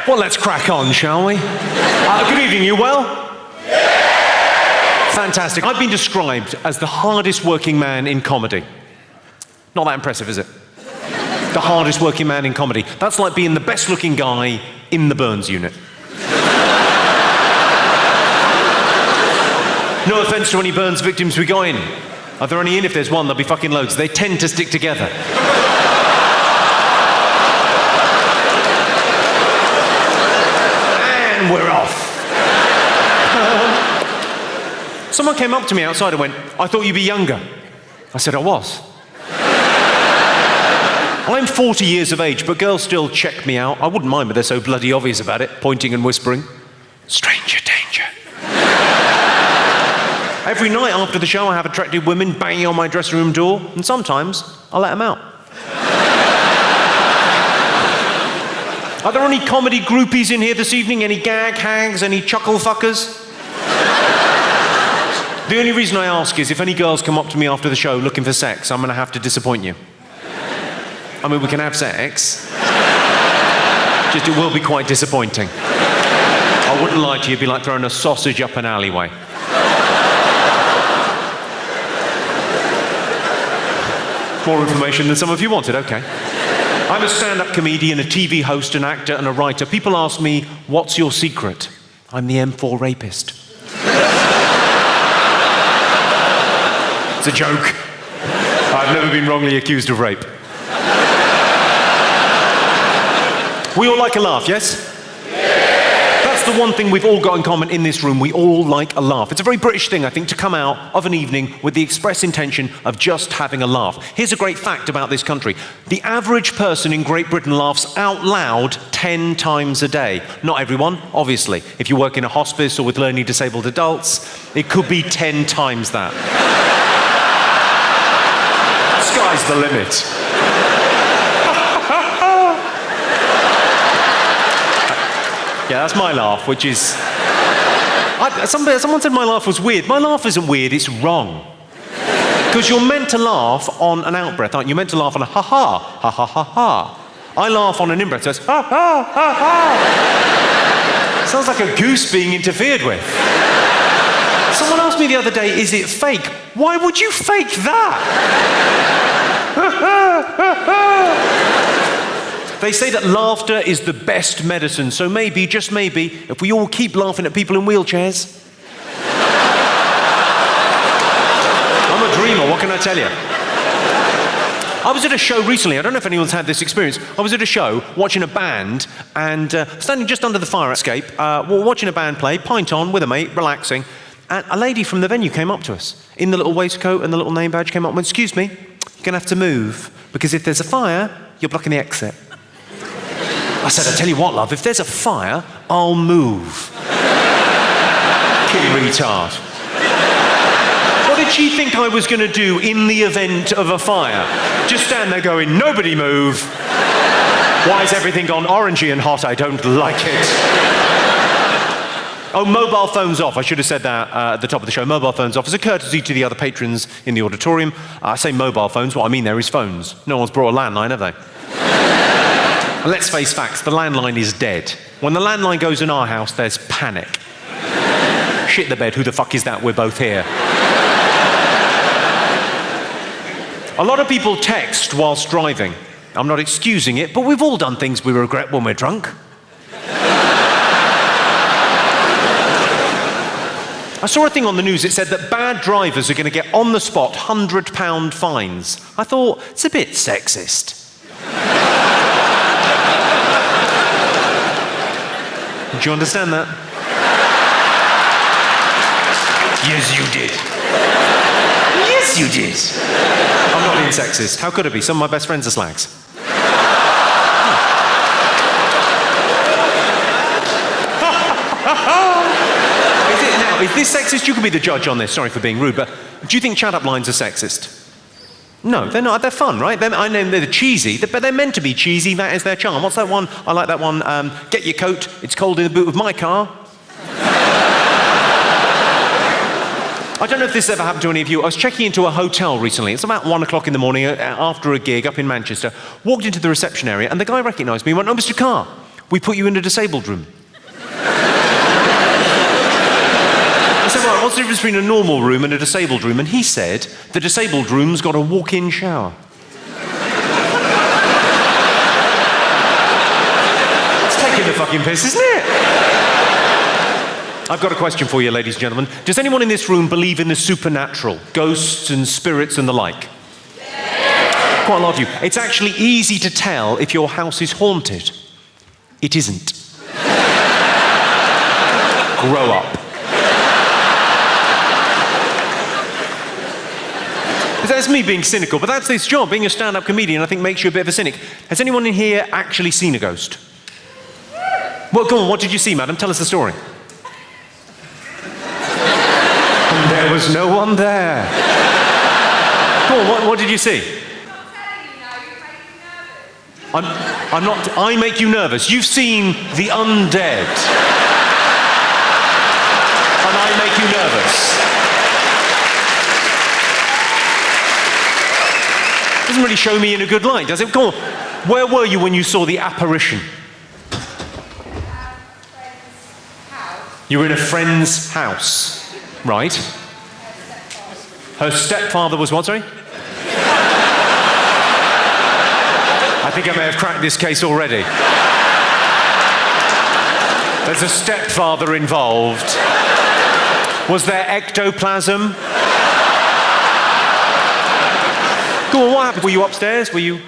Well, let's crack on, shall we? Good evening, you well? Fantastic. I've been described as the hardest working man in comedy. Not that impressive, is it? The hardest working man in comedy. That's like being the best looking guy in the Burns unit. No offense to any Burns victims we got in. Are there any in? If there's one, there'll be fucking loads. They tend to stick together. And we're off. Someone came up to me outside and went, "I thought you'd be younger." I said, "I was." I'm 40 years of age, but girls still check me out. I wouldn't mind, but they're so bloody obvious about it, pointing and whispering. Stranger danger. Every night after the show, I have attractive women banging on my dressing room door, and sometimes I let them out. Are there any comedy groupies in here this evening? Any gag hags? Any chuckle fuckers? The only reason I ask is if any girls come up to me after the show looking for sex, I'm going to have to disappoint you. I mean, we can have sex. Just it will be quite disappointing. I wouldn't lie to you, it'd be like throwing a sausage up an alleyway. More information than some of you wanted, okay. I'm a stand-up comedian, a TV host, an actor, and a writer. People ask me, "What's your secret?" I'm the M4 rapist. It's a joke. I've never been wrongly accused of rape. We all like a laugh, yes? That's the one thing we've all got in common in this room. We all like a laugh. It's a very British thing, I think, to come out of an evening with the express intention of just having a laugh. Here's a great fact about this country. The average person in Great Britain laughs out loud 10 times a day. Not everyone, obviously. If you work in a hospice or with learning disabled adults, it could be 10 times that. Sky's the limit. Yeah, that's my laugh, which is... someone said my laugh was weird. My laugh isn't weird, it's wrong. Because you're meant to laugh on an out-breath, aren't you? You're meant to laugh on a ha-ha, ha-ha-ha-ha. I laugh on an in-breath, so it's ha-ha-ha-ha. Sounds like a goose being interfered with. Someone asked me the other day, is it fake? Why would you fake that? They say that laughter is the best medicine, so maybe, just maybe, if we all keep laughing at people in wheelchairs. I'm a dreamer, what can I tell you? I was at a show recently, I don't know if anyone's had this experience. I was at a show watching a band and standing just under the fire escape, watching a band play, pint on with a mate, relaxing, and a lady from the venue came up to us in the little waistcoat and the little name badge, came up and went, "Excuse me, you're going to have to move, because if there's a fire, you're blocking the exit." I said, "I tell you what, love, if there's a fire, I'll move." Kid retard. What did she think I was going to do in the event of a fire? Just stand there going, "Nobody move. Why has everything gone orangey and hot? I don't like it." Oh, mobile phones off. I should have said that at the top of the show. Mobile phones off as a courtesy to the other patrons in the auditorium. I say mobile phones, what I mean there is phones. No one's brought a landline, have they? Let's face facts, the landline is dead. When the landline goes in our house, there's panic. Shit the bed, who the fuck is that? We're both here. A lot of people text whilst driving. I'm not excusing it, but we've all done things we regret when we're drunk. I saw a thing on the news, it said that bad drivers are going to get on the spot £100 fines. I thought, it's a bit sexist. Do you understand that? Yes, you did. Yes, you did. I'm not being sexist. How could it be? Some of my best friends are slags. Is this sexist? You can be the judge on this. Sorry for being rude, but do you think chat-up lines are sexist? No, they're not. They're fun, right? I know they're cheesy, but they're meant to be cheesy. That is their charm. What's that one? I like that one. Get your coat. It's cold in the boot of my car. I don't know if this ever happened to any of you. I was checking into a hotel recently. It's about 1 o'clock in the morning after a gig up in Manchester. Walked into the reception area, and the guy recognised me and went, "Oh, Mr. Carr, We put you in a disabled room. I said, right, what's the difference between a normal room and a disabled room? And he said, the disabled room's got a walk-in shower. It's taking the fucking piss, isn't it? I've got a question for you, ladies and gentlemen. Does anyone in this room believe in the supernatural? Ghosts and spirits and the like? Yeah. Quite a lot of you. It's actually easy to tell if your house is haunted. It isn't. Grow up. That's me being cynical, but that's this job. Being a stand-up comedian, I think, makes you a bit of a cynic. Has anyone in here actually seen a ghost? Well, go on, what did you see, madam? Tell us the story. And there was no one there. Go on, what did you see? I'm not, I make you nervous. You've seen the undead. And I make you nervous. Doesn't really show me in a good light, does it? Go on. Where were you when you saw the apparition? You were in a friend's house, right? Her stepfather was what, sorry? I think I may have cracked this case already. There's a stepfather involved. Was there ectoplasm? Go on, what happened? Were you upstairs? Were you?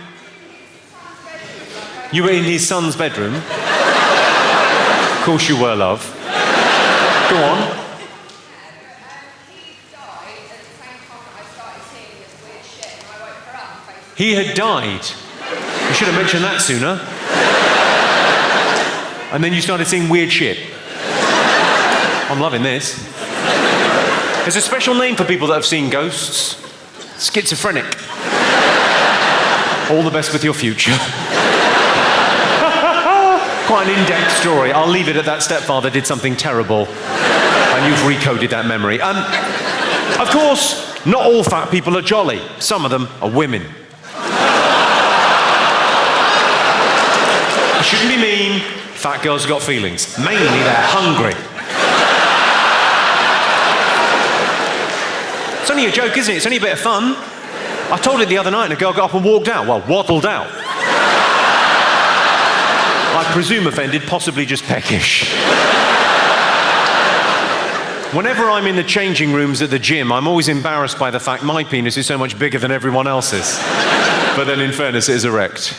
You were in his son's bedroom? Of course you were, love. Go on. He had died. You should have mentioned that sooner. And then you started seeing weird shit. I'm loving this. There's a special name for people that have seen ghosts. Schizophrenic. All the best with your future. Quite an in-depth story. I'll leave it at that. Stepfather did something terrible. And you've recoded that memory. Of course, not all fat people are jolly. Some of them are women. You shouldn't be mean. Fat girls have got feelings. Mainly they're hungry. It's only a joke, isn't it? It's only a bit of fun. I told it the other night and a girl got up and walked out. Well, waddled out. I presume offended, possibly just peckish. Whenever I'm in the changing rooms at the gym, I'm always embarrassed by the fact my penis is so much bigger than everyone else's. But then in fairness, it is erect.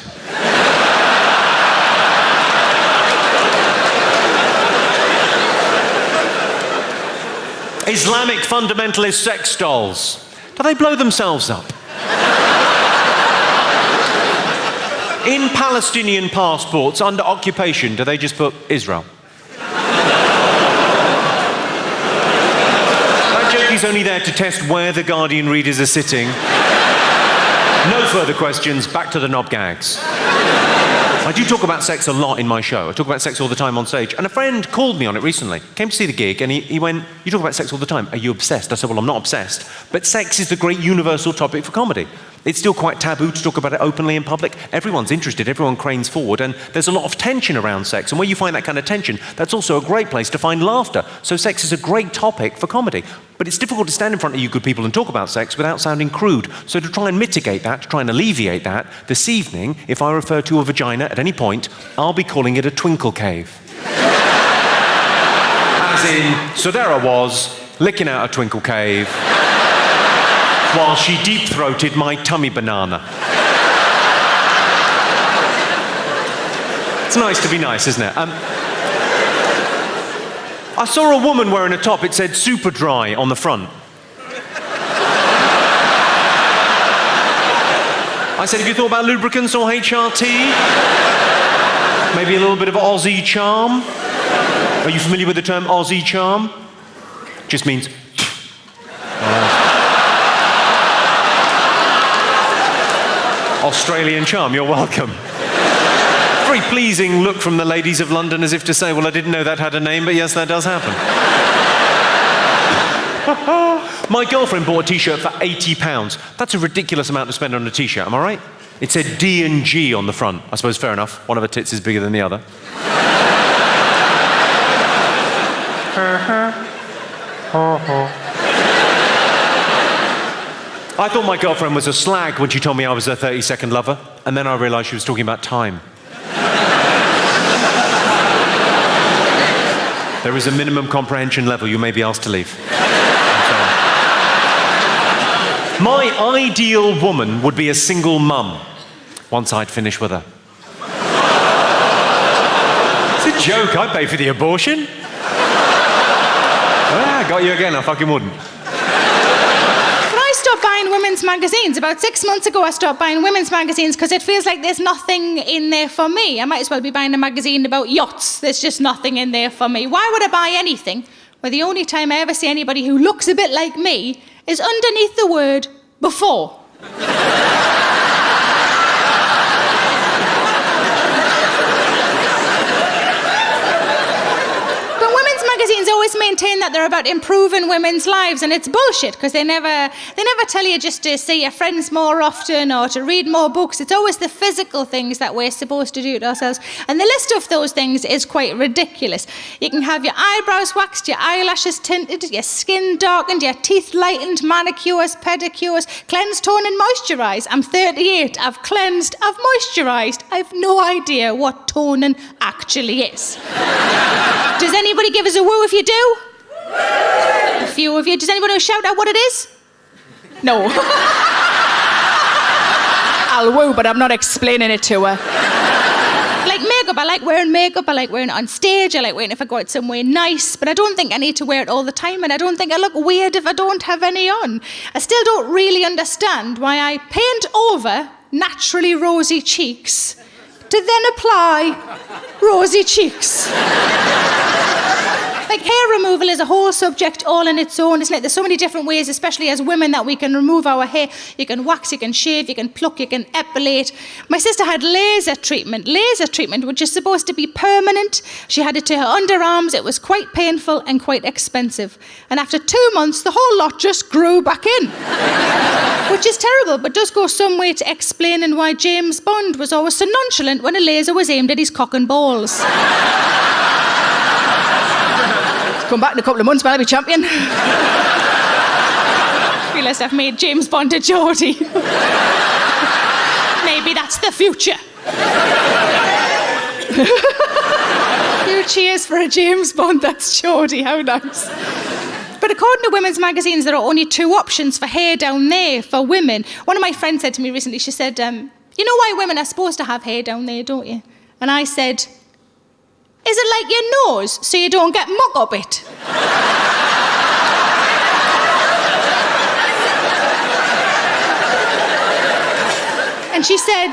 Islamic fundamentalist sex dolls. Do they blow themselves up? In Palestinian passports under occupation, do they just put Israel? That joke is only there to test where the Guardian readers are sitting. No further questions, back to the knob gags. I do talk about sex a lot in my show. I talk about sex all the time on stage. And a friend called me on it recently. Came to see the gig and he went, you talk about sex all the time. Are you obsessed? I said, well, I'm not obsessed. But sex is the great universal topic for comedy. It's still quite taboo to talk about it openly in public. Everyone's interested, everyone cranes forward, and there's a lot of tension around sex. And where you find that kind of tension, that's also a great place to find laughter. So sex is a great topic for comedy. But it's difficult to stand in front of you good people and talk about sex without sounding crude. So to try and mitigate that, to try and alleviate that, this evening, if I refer to a vagina at any point, I'll be calling it a twinkle cave. As in, Sodera was licking out a twinkle cave while she deep-throated my tummy banana. It's nice to be nice, isn't it? I saw a woman wearing a top, it said super dry on the front. I said, have you thought about lubricants or HRT? Maybe a little bit of Aussie charm? Are you familiar with the term Aussie charm? Just means... Australian charm, you're welcome. Very pleasing look from the ladies of London as if to say, well, I didn't know that had a name, but yes, that does happen. My girlfriend bought a t-shirt for £80. That's a ridiculous amount to spend on a t-shirt, am I right? It said D and G on the front. I suppose fair enough. One of her tits is bigger than the other. I thought my girlfriend was a slag when she told me I was her 30-second lover, and then I realised she was talking about time. There is a minimum comprehension level. You may be asked to leave. My ideal woman would be a single mum, once I'd finished with her. It's a joke. I'd pay for the abortion. Ah, got you again. I fucking wouldn't. I stopped buying women's magazines. About 6 months ago, I stopped buying women's magazines because it feels like there's nothing in there for me. I might as well be buying a magazine about yachts. There's just nothing in there for me. Why would I buy anything where the only time I ever see anybody who looks a bit like me is underneath the word before? Magazines always maintain that they're about improving women's lives, and it's bullshit because they never tell you just to see your friends more often or to read more books. It's always the physical things that we're supposed to do to ourselves, and the list of those things is quite ridiculous. You can have your eyebrows waxed, your eyelashes tinted, your skin darkened, your teeth lightened, manicures, pedicures, cleansed, toned and moisturised. I'm 38, I've cleansed, I've moisturised. I've no idea what toning actually is. Does anybody give us a woo if you do? A few of you. Does anybody shout out what it is? No. I'll woo, but I'm not explaining it to her. Like makeup, I like wearing makeup, I like wearing it on stage, I like wearing it if I go out somewhere nice, but I don't think I need to wear it all the time, and I don't think I look weird if I don't have any on. I still don't really understand why I paint over naturally rosy cheeks to then apply rosy cheeks. Like hair removal is a whole subject all on its own, isn't it? There's so many different ways, especially as women, that we can remove our hair. You can wax, you can shave, you can pluck, you can epilate. My sister had laser treatment, which is supposed to be permanent. She had it to her underarms. It was quite painful and quite expensive. And after 2 months, the whole lot just grew back in. Which is terrible, but does go some way to explaining why James Bond was always so nonchalant when a laser was aimed at his cock and balls. Come back in a couple of months, man, I'll be champion. Realised I've made James Bond a Geordie. Maybe that's the future. Few cheers for a James Bond that's Geordie, how nice. But according to women's magazines, there are only 2 options for hair down there for women. One of my friends said to me recently, she said, you know why women are supposed to have hair down there, don't you? And I said, is it like your nose, so you don't get muck up it? And she said,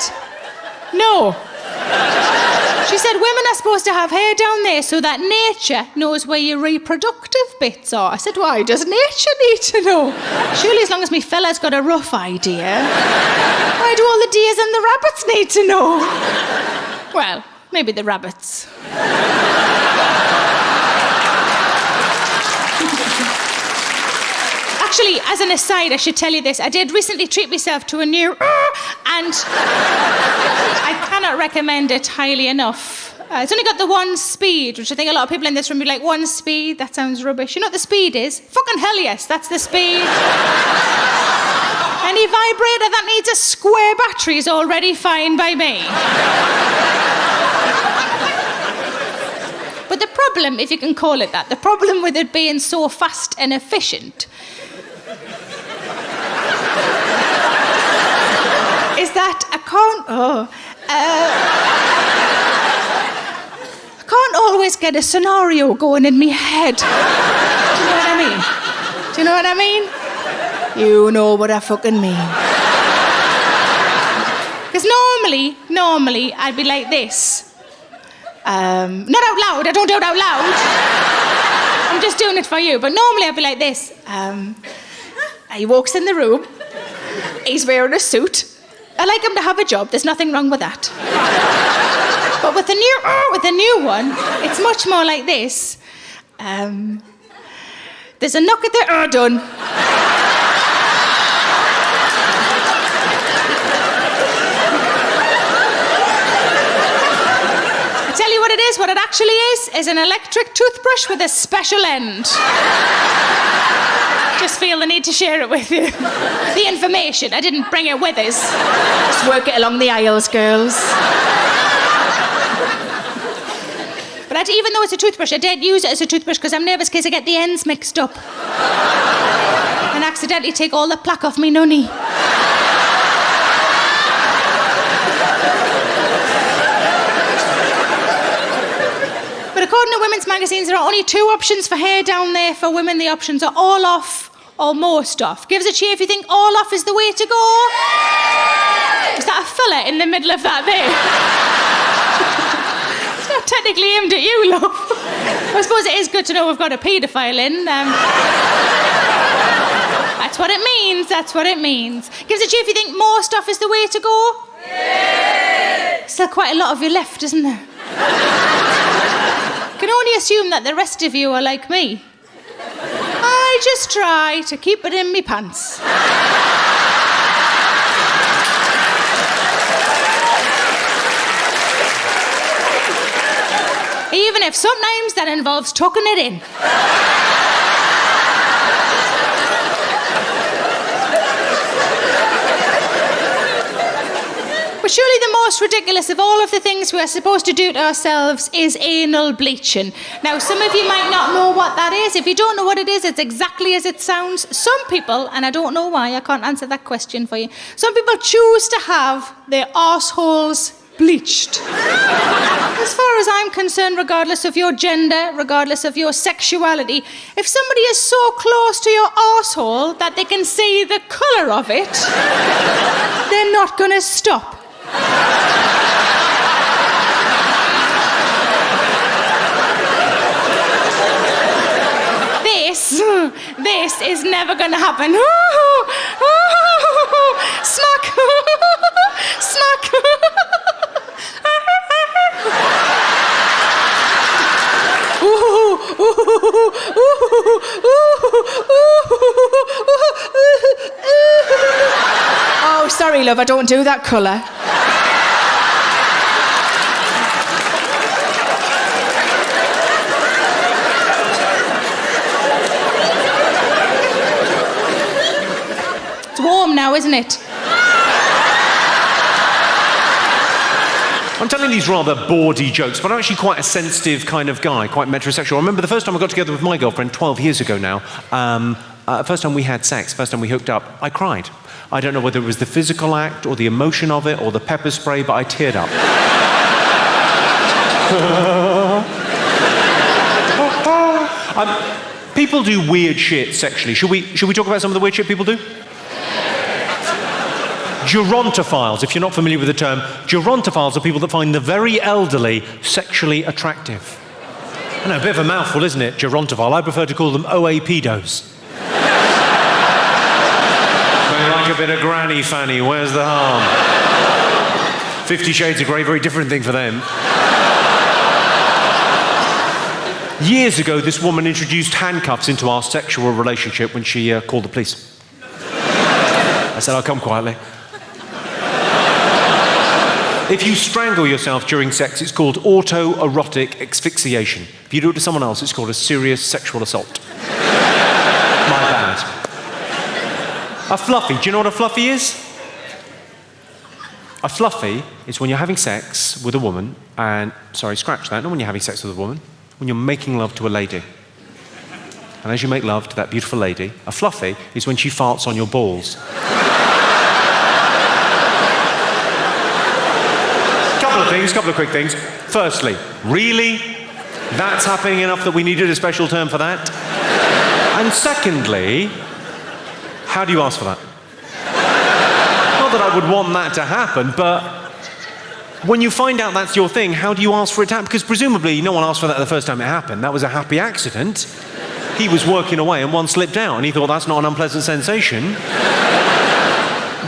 no. She said, women are supposed to have hair down there so that nature knows where your reproductive bits are. I said, why does nature need to know? Surely as long as me fella's got a rough idea. Why do all the deers and the rabbits need to know? Well, maybe the rabbits. Actually, as an aside, I should tell you this. I did recently treat myself to a new and I cannot recommend it highly enough. It's only got the 1 speed, which I think a lot of people in this room would be like, 1 speed? That sounds rubbish. You know what the speed is? Fucking hell yes, that's the speed. Any vibrator that needs a square battery is already fine by me. But the problem, if you can call it that, the problem with it being so fast and efficient is that I can't always get a scenario going in my head. Do you know what I mean? Do you know what I mean? You know what I fucking mean. Because normally I'd be like this. Not out loud, I don't do it out loud. I'm just doing it for you, but normally I'd be like this. He walks in the room, he's wearing a suit. I like him to have a job, there's nothing wrong with that. But with the new one, it's much more like this. There's a knock at the done. what it is? What it actually is an electric toothbrush with a special end. Just feel the need to share it with you. The information. I didn't bring it with us. Just work it along the aisles, girls. But even though it's a toothbrush, I don't use it as a toothbrush because I'm nervous in case I get the ends mixed up. And accidentally take all the plaque off me nunny. But according to women's magazines, there are only 2 options for hair down there for women. The options are all off or most off. Give us a cheer if you think all off is the way to go. Is that a filler in the middle of that there? It's not technically aimed at you, love. I suppose it is good to know we've got a paedophile in. That's what it means, that's what it means. Give us a cheer if you think most off is the way to go. Still quite a lot of you left, isn't there? I can only assume that the rest of you are like me. I just try to keep it in me pants. Even if sometimes that involves tucking it in. But surely the most ridiculous of all of the things we are supposed to do to ourselves is anal bleaching. Now, some of you might not know what that is. If you don't know what it is, it's exactly as it sounds. Some people, and I don't know why, I can't answer that question for you, some people choose to have their arseholes bleached. As far as I'm concerned, regardless of your gender, regardless of your sexuality, if somebody is so close to your arsehole that they can see the colour of it, they're not going to stop. This is never going to happen. Smack! Smack! Oh, sorry, love, I don't do that colour. It's warm now, isn't it? I'm telling these rather bawdy jokes, but I'm actually quite a sensitive kind of guy, quite metrosexual. I remember the first time I got together with my girlfriend 12 years ago now, first time we had sex, first time we hooked up, I cried. I don't know whether it was the physical act or the emotion of it or the pepper spray, but I teared up. People do weird shit sexually. Should we talk about some of the weird shit people do? Gerontophiles, if you're not familiar with the term, gerontophiles are people that find the very elderly sexually attractive. I know, a bit of a mouthful, isn't it, gerontophile? I prefer to call them OAPdos. They like a bit of granny fanny, where's the harm? 50 Shades of Grey, very different thing for them. Years ago, this woman introduced handcuffs into our sexual relationship when she called the police. I said, I'll come quietly. If you strangle yourself during sex, it's called autoerotic asphyxiation. If you do it to someone else, it's called a serious sexual assault. My bad. A fluffy. Do you know what a fluffy is? A fluffy is when you're having sex with a woman and... Sorry, scratch that. Not when you're having sex with a woman. When you're making love to a lady. And as you make love to that beautiful lady, a fluffy is when she farts on your balls. Couple of quick things. Firstly, really? That's happening enough that we needed a special term for that? And secondly, how do you ask for that? Not that I would want that to happen, but when you find out that's your thing, how do you ask for it to happen? Because presumably no one asked for that the first time it happened. That was a happy accident. He was working away and one slipped out and he thought that's not an unpleasant sensation.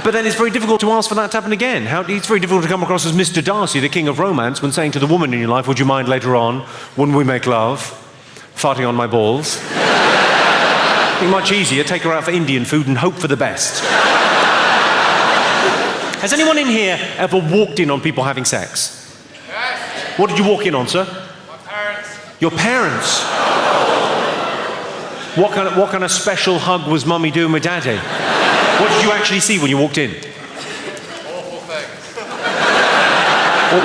But then it's very difficult to ask for that to happen again. It's very difficult to come across as Mr. Darcy, the king of romance, when saying to the woman in your life, would you mind later on, when we make love, farting on my balls? I think much easier, take her out for Indian food and hope for the best. Has anyone in here ever walked in on people having sex? Yes. What did you walk in on, sir? Your parents. What kind of special hug was Mummy doing with Daddy? What did you actually see when you walked in? Awful things.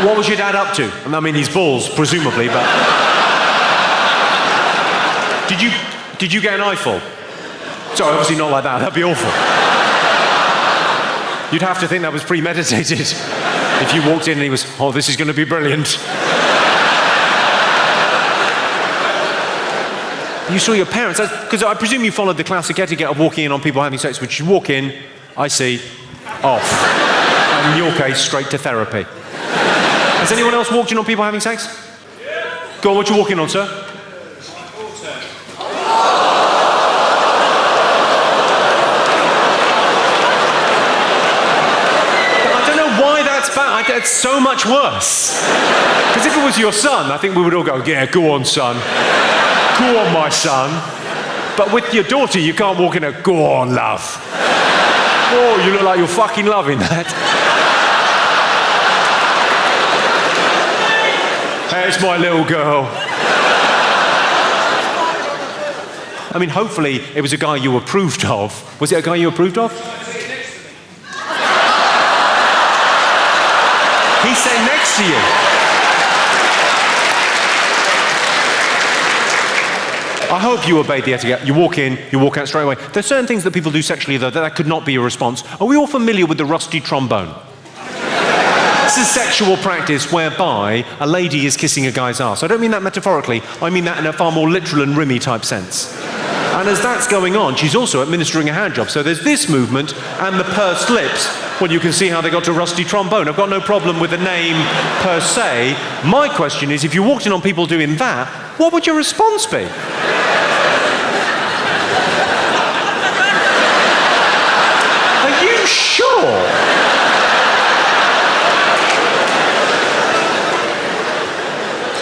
What was your dad up to? I mean, his balls, presumably, but... Did you get an eyeful? Sorry, obviously not like that. That'd be awful. You'd have to think that was premeditated. If you walked in and he was, oh, this is going to be brilliant. You saw your parents, because I presume you followed the classic etiquette of walking in on people having sex, which you walk in, I see, off. And in your case, straight to therapy. Has anyone else walked in on people having sex? Yeah. Go on, what you walking on, sir? I don't know why that's bad. It's so much worse. Because if it was your son, I think we would all go, yeah, go on, son. Go on, my son. But with your daughter, you can't walk in and go on, love. Oh, you look like you're fucking loving that. Hey, it's my little girl. I mean, hopefully it was a guy you approved of. Was it a guy you approved of? He's sitting next to you. I hope you obeyed the etiquette. You walk in, you walk out straight away. There's certain things that people do sexually, though, that could not be a response. Are we all familiar with the rusty trombone? This is sexual practice whereby a lady is kissing a guy's arse. I don't mean that metaphorically. I mean that in a far more literal and rimmy type sense. And as that's going on, she's also administering a hand job. So there's this movement and the pursed lips. Well, you can see how they got to rusty trombone. I've got no problem with the name per se. My question is, if you walked in on people doing that, what would your response be? Are you sure?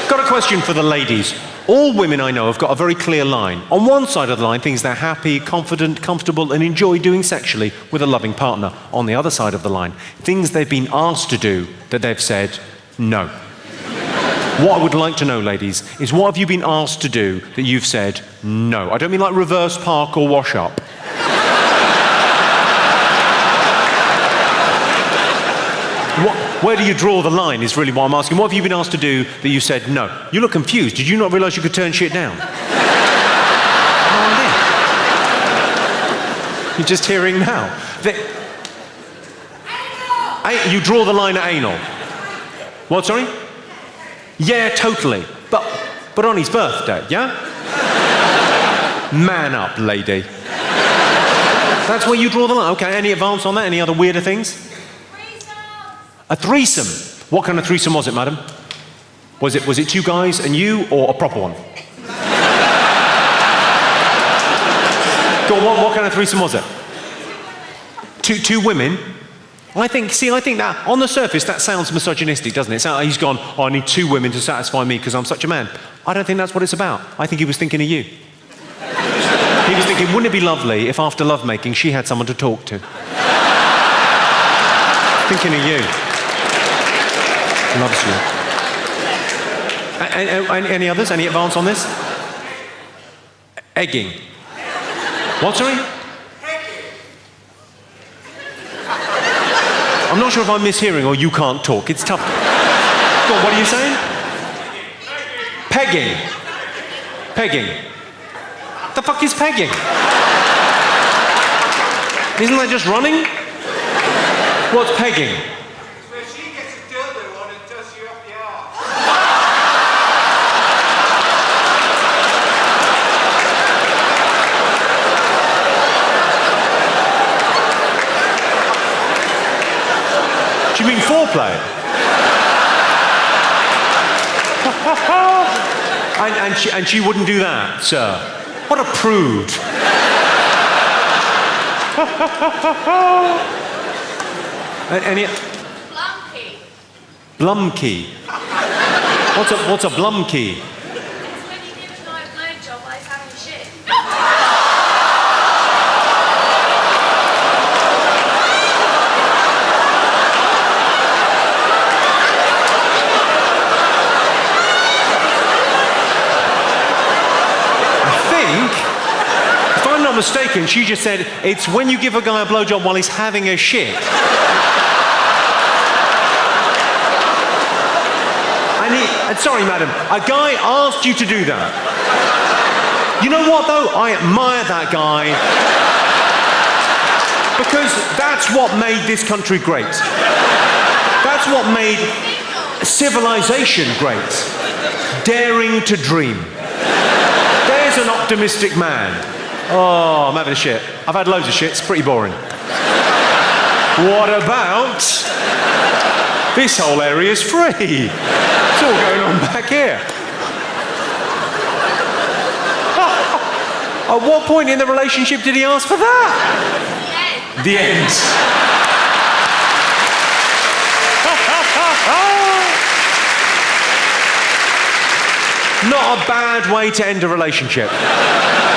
Got a question for the ladies. All women I know have got a very clear line. On one side of the line, things they're happy, confident, comfortable, and enjoy doing sexually with a loving partner. On the other side of the line, things they've been asked to do that they've said no. What I would like to know, ladies, is what have you been asked to do that you've said no? I don't mean like reverse park or wash up. Where do you draw the line is really what I'm asking. What have you been asked to do that you said no? You look confused. Did you not realise you could turn shit down? No idea. You're just hearing now. You draw the line at anal. What, sorry? Yeah, totally. But on his birthday, yeah? Man up, lady. That's where you draw the line. Okay, any advance on that? Any other weirder things? A threesome. What kind of threesome was it, madam? Was it two guys and you, or a proper one? Go on, what kind of threesome was it? Two women? I think that, on the surface, that sounds misogynistic, doesn't it? He's gone, oh, I need two women to satisfy me because I'm such a man. I don't think that's what it's about. I think he was thinking of you. He was thinking, wouldn't it be lovely if after lovemaking she had someone to talk to? Thinking of you. Loves you. Any others? Any advance on this? Egging. What, sorry? I'm not sure if I'm mishearing or you can't talk. It's tough. Go on, what are you saying? Pegging. Pegging. The fuck is pegging? Isn't that just running? What's pegging? Where she gets a dildo on and does you up the arse. Do you mean foreplay? and she wouldn't do that, sir. What a prude. Any? Blumkey. Blumkey. What's a blumkey? It's when you give a guy a blowjob while he's having shit. mistaken, she just said, it's when you give a guy a blowjob while he's having a shit. And sorry, madam, a guy asked you to do that. You know what, though? I admire that guy. Because that's what made this country great. That's what made civilization great. Daring to dream. There's an optimistic man. Oh, I'm having a shit. I've had loads of shit. It's pretty boring. What about... this whole area is free. It's all going on back here. At what point in the relationship did he ask for that? The end. Not a bad way to end a relationship.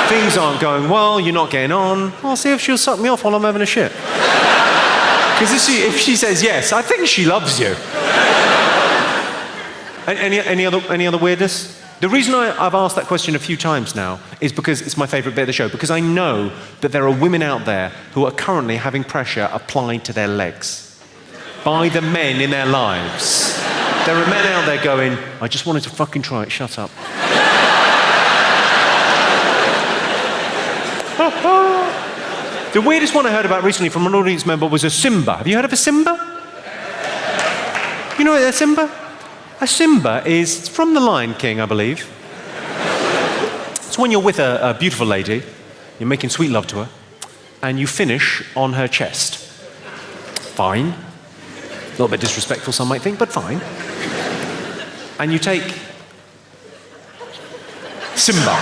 Things aren't going well, you're not getting on. I'll see if she'll suck me off while I'm having a shit. Because if she says yes, I think she loves you. Any other weirdness? The reason I've asked that question a few times now is because it's my favourite bit of the show, because I know that there are women out there who are currently having pressure applied to their legs by the men in their lives. There are men out there going, I just wanted to fucking try it, shut up. The weirdest one I heard about recently from an audience member was a Simba. Have you heard of a Simba? You know what a Simba? A Simba is from The Lion King, I believe. It's when you're with a beautiful lady, you're making sweet love to her, and you finish on her chest. Fine. A little bit disrespectful, some might think, but fine. And you take Simba.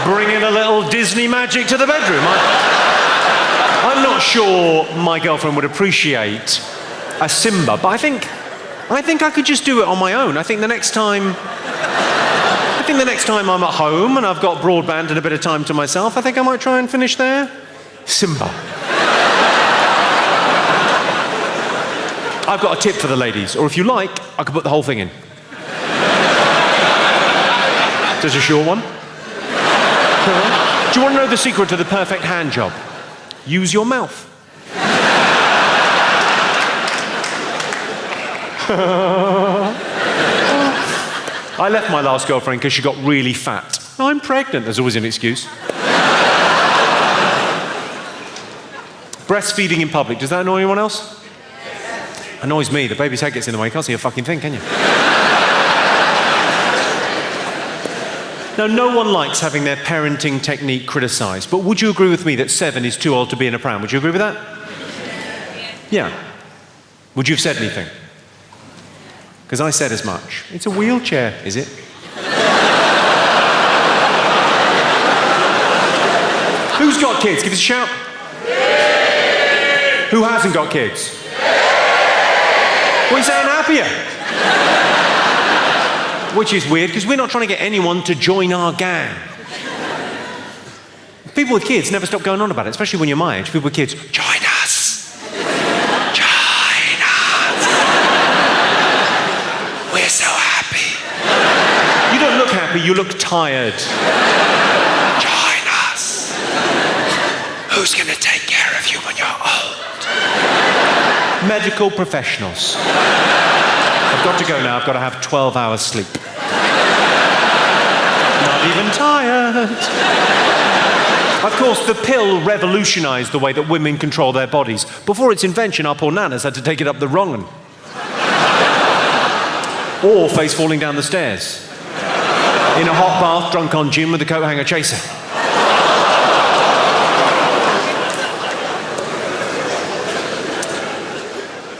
Bringing a little Disney magic to the bedroom. I'm not sure my girlfriend would appreciate a Simba, but I think I could just do it on my own. I think the next time I'm at home and I've got broadband and a bit of time to myself, I think I might try and finish there. Simba. I've got a tip for the ladies, or if you like, I could put the whole thing in. Just a short one. Do you want to know the secret to the perfect hand job? Use your mouth. I left my last girlfriend because she got really fat. I'm pregnant, there's always an excuse. Breastfeeding in public, does that annoy anyone else? Annoys me, the baby's head gets in the way, you can't see a fucking thing, can you? Now, no one likes having their parenting technique criticised, but would you agree with me that 7 is too old to be in a pram? Would you agree with that? Yeah. Would you have said anything? Because I said as much. It's a wheelchair, is it? Who's got kids? Give us a shout. Who hasn't got kids? Well, you sound happier. Which is weird, because we're not trying to get anyone to join our gang. People with kids never stop going on about it, especially when you're my age. People with kids, join us. Join us. We're so happy. You don't look happy, you look tired. Join us. Who's going to take care of you when you're old? Medical professionals. I've got to go now. I've got to have 12 hours sleep. Not even tired. Of course, the pill revolutionised the way that women control their bodies. Before its invention, our poor nanas had to take it up the wrong one. Or face falling down the stairs. In a hot bath, drunk on gin with a coat hanger chaser.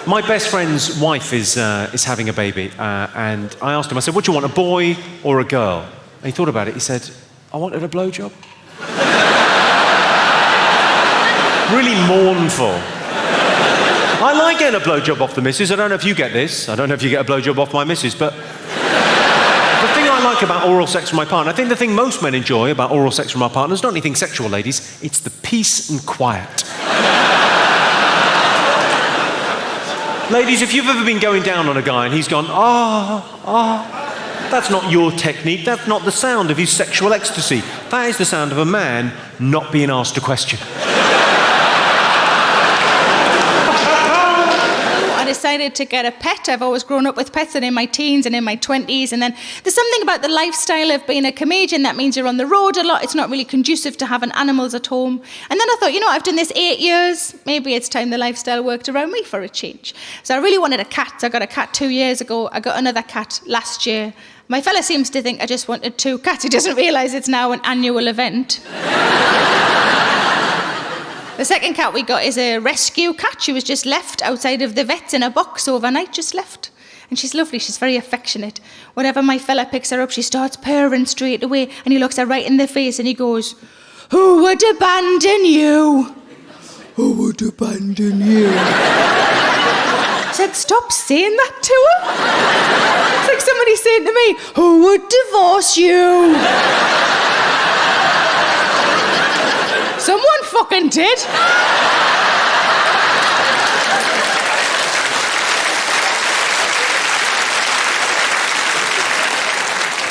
My best friend's wife is having a baby, and I asked him, I said, what do you want, a boy or a girl? And he thought about it, he said, I wanted a blowjob. Really mournful. I like getting a blowjob off the missus. I don't know if you get this. I don't know if you get a blowjob off my missus, but the thing I like about oral sex from my partner, I think the thing most men enjoy about oral sex from our partners, not anything sexual, ladies, it's the peace and quiet. Ladies, if you've ever been going down on a guy and he's gone, That's not your technique. That's not the sound of his sexual ecstasy. That is the sound of a man not being asked a question. I decided to get a pet. I've always grown up with pets, and in my teens and in my 20s. And then there's something about the lifestyle of being a comedian that means you're on the road a lot. It's not really conducive to having animals at home. And then I thought, I've done this 8 years. Maybe it's time the lifestyle worked around me for a change. So I really wanted a cat. I got a cat 2 years ago. I got another cat last year. My fella seems to think I just wanted 2 cats. He doesn't realise it's now an annual event. The second cat we got is a rescue cat. She was just left outside of the vet in a box overnight, just left. And she's lovely, she's very affectionate. Whenever my fella picks her up, she starts purring straight away, and he looks her right in the face and he goes, "Who would abandon you? Who would abandon you?" I said, "Stop saying that to her." It's like somebody saying to me, "Who would divorce you?" Someone fucking did.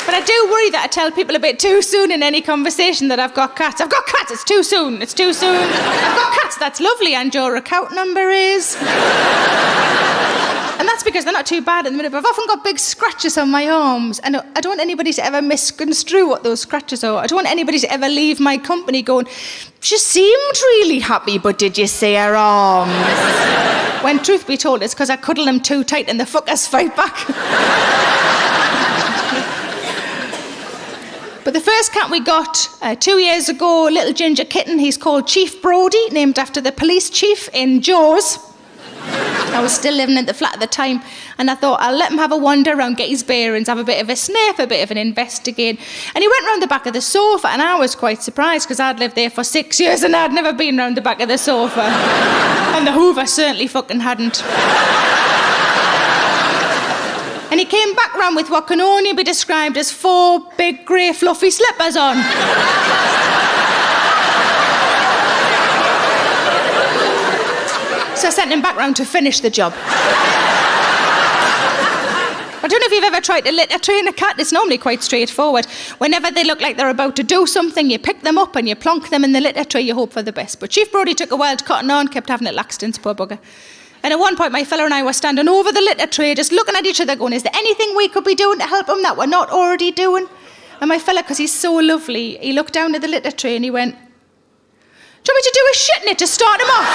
But I do worry that I tell people a bit too soon in any conversation that I've got cats. I've got cats, it's too soon, it's too soon. I've got cats, that's lovely, and your account number is... And that's because they're not too bad at the minute, but I've often got big scratches on my arms, and I don't want anybody to ever misconstrue what those scratches are. I don't want anybody to ever leave my company going, "She seemed really happy, but did you see her arms?" When truth be told, it's because I cuddle them too tight and the fuckers fight back. But the first cat we got 2 years ago, a little ginger kitten, he's called Chief Brody, named after the police chief in Jaws. I was still living in the flat at the time, and I thought I'll let him have a wander around, get his bearings, have a bit of a sniff, a bit of an investigate. And he went round the back of the sofa, and I was quite surprised because I'd lived there for 6 years and I'd never been round the back of the sofa. And the Hoover certainly fucking hadn't. And he came back round with what can only be described as 4 big grey fluffy slippers on. So I sent him back round to finish the job. I don't know if you've ever tried to litter train a cat. It's normally quite straightforward. Whenever they look like they're about to do something, you pick them up and you plonk them in the litter tray, you hope for the best. But Chief Brody took a wild cotton on, kept having it Laxton's, poor bugger. And at one point, my fella and I were standing over the litter tray, just looking at each other going, is there anything we could be doing to help him that we're not already doing? And my fella, because he's so lovely, he looked down at the litter tray and he went, "Do you want me to do a shit in it to start him off?"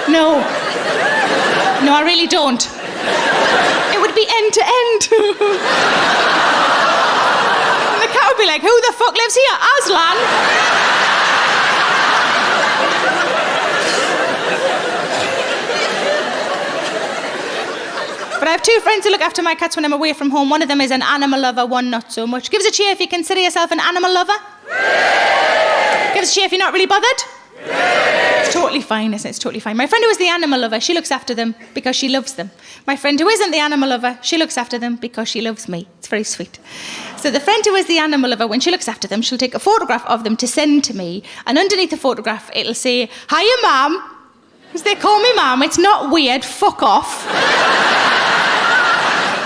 No, I really don't. It would be end to end. And the cat would be like, "Who the fuck lives here? Aslan?" But I have 2 friends who look after my cats when I'm away from home. One of them is an animal lover, one not so much. Give us a cheer if you consider yourself an animal lover. Give us a cheer if you're not really bothered. It's totally fine, isn't it? It's totally fine. My friend who is the animal lover, she looks after them because she loves them. My friend who isn't the animal lover, she looks after them because she loves me. It's very sweet. So the friend who is the animal lover, when she looks after them, she'll take a photograph of them to send to me, and underneath the photograph, it'll say, "Hiya, Mum." Because they call me Mum, it's not weird, fuck off.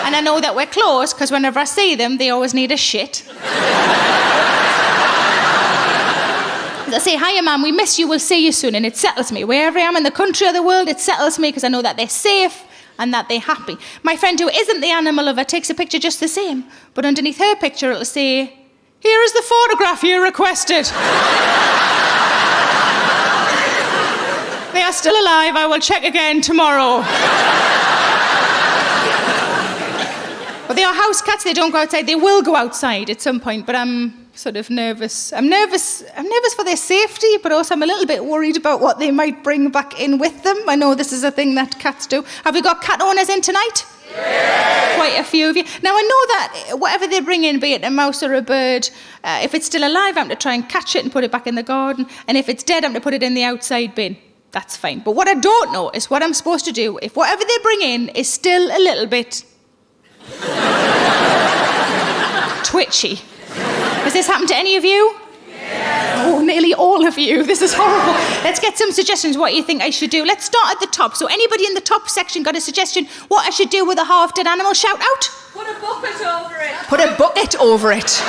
And I know that we're close, because whenever I see them, they always need a shit. I say, "Hiya, Mum, we miss you, we'll see you soon," and it settles me. Wherever I am in the country or the world, it settles me because I know that they're safe and that they're happy. My friend who isn't the animal lover takes a picture just the same, but underneath her picture it'll say, "Here is the photograph you requested." They are still alive, I will check again tomorrow. But they are house cats, they don't go outside. They will go outside at some point, but I'm sort of nervous. I'm nervous for their safety, but also I'm a little bit worried about what they might bring back in with them. I know this is a thing that cats do. Have we got cat owners in tonight? Yeah. Quite a few of you. Now I know that whatever they bring in, be it a mouse or a bird, if it's still alive, I'm to try and catch it and put it back in the garden, and if it's dead, I'm to put it in the outside bin. That's fine. But what I don't know is what I'm supposed to do if whatever they bring in is still a little bit twitchy. Has this happened to any of you? Yeah. Oh, nearly all of you. This is horrible. Let's get some suggestions what you think I should do. Let's start at the top. So anybody in the top section got a suggestion what I should do with a half-dead animal? Shout out. Put a bucket over it. Put a bucket over it.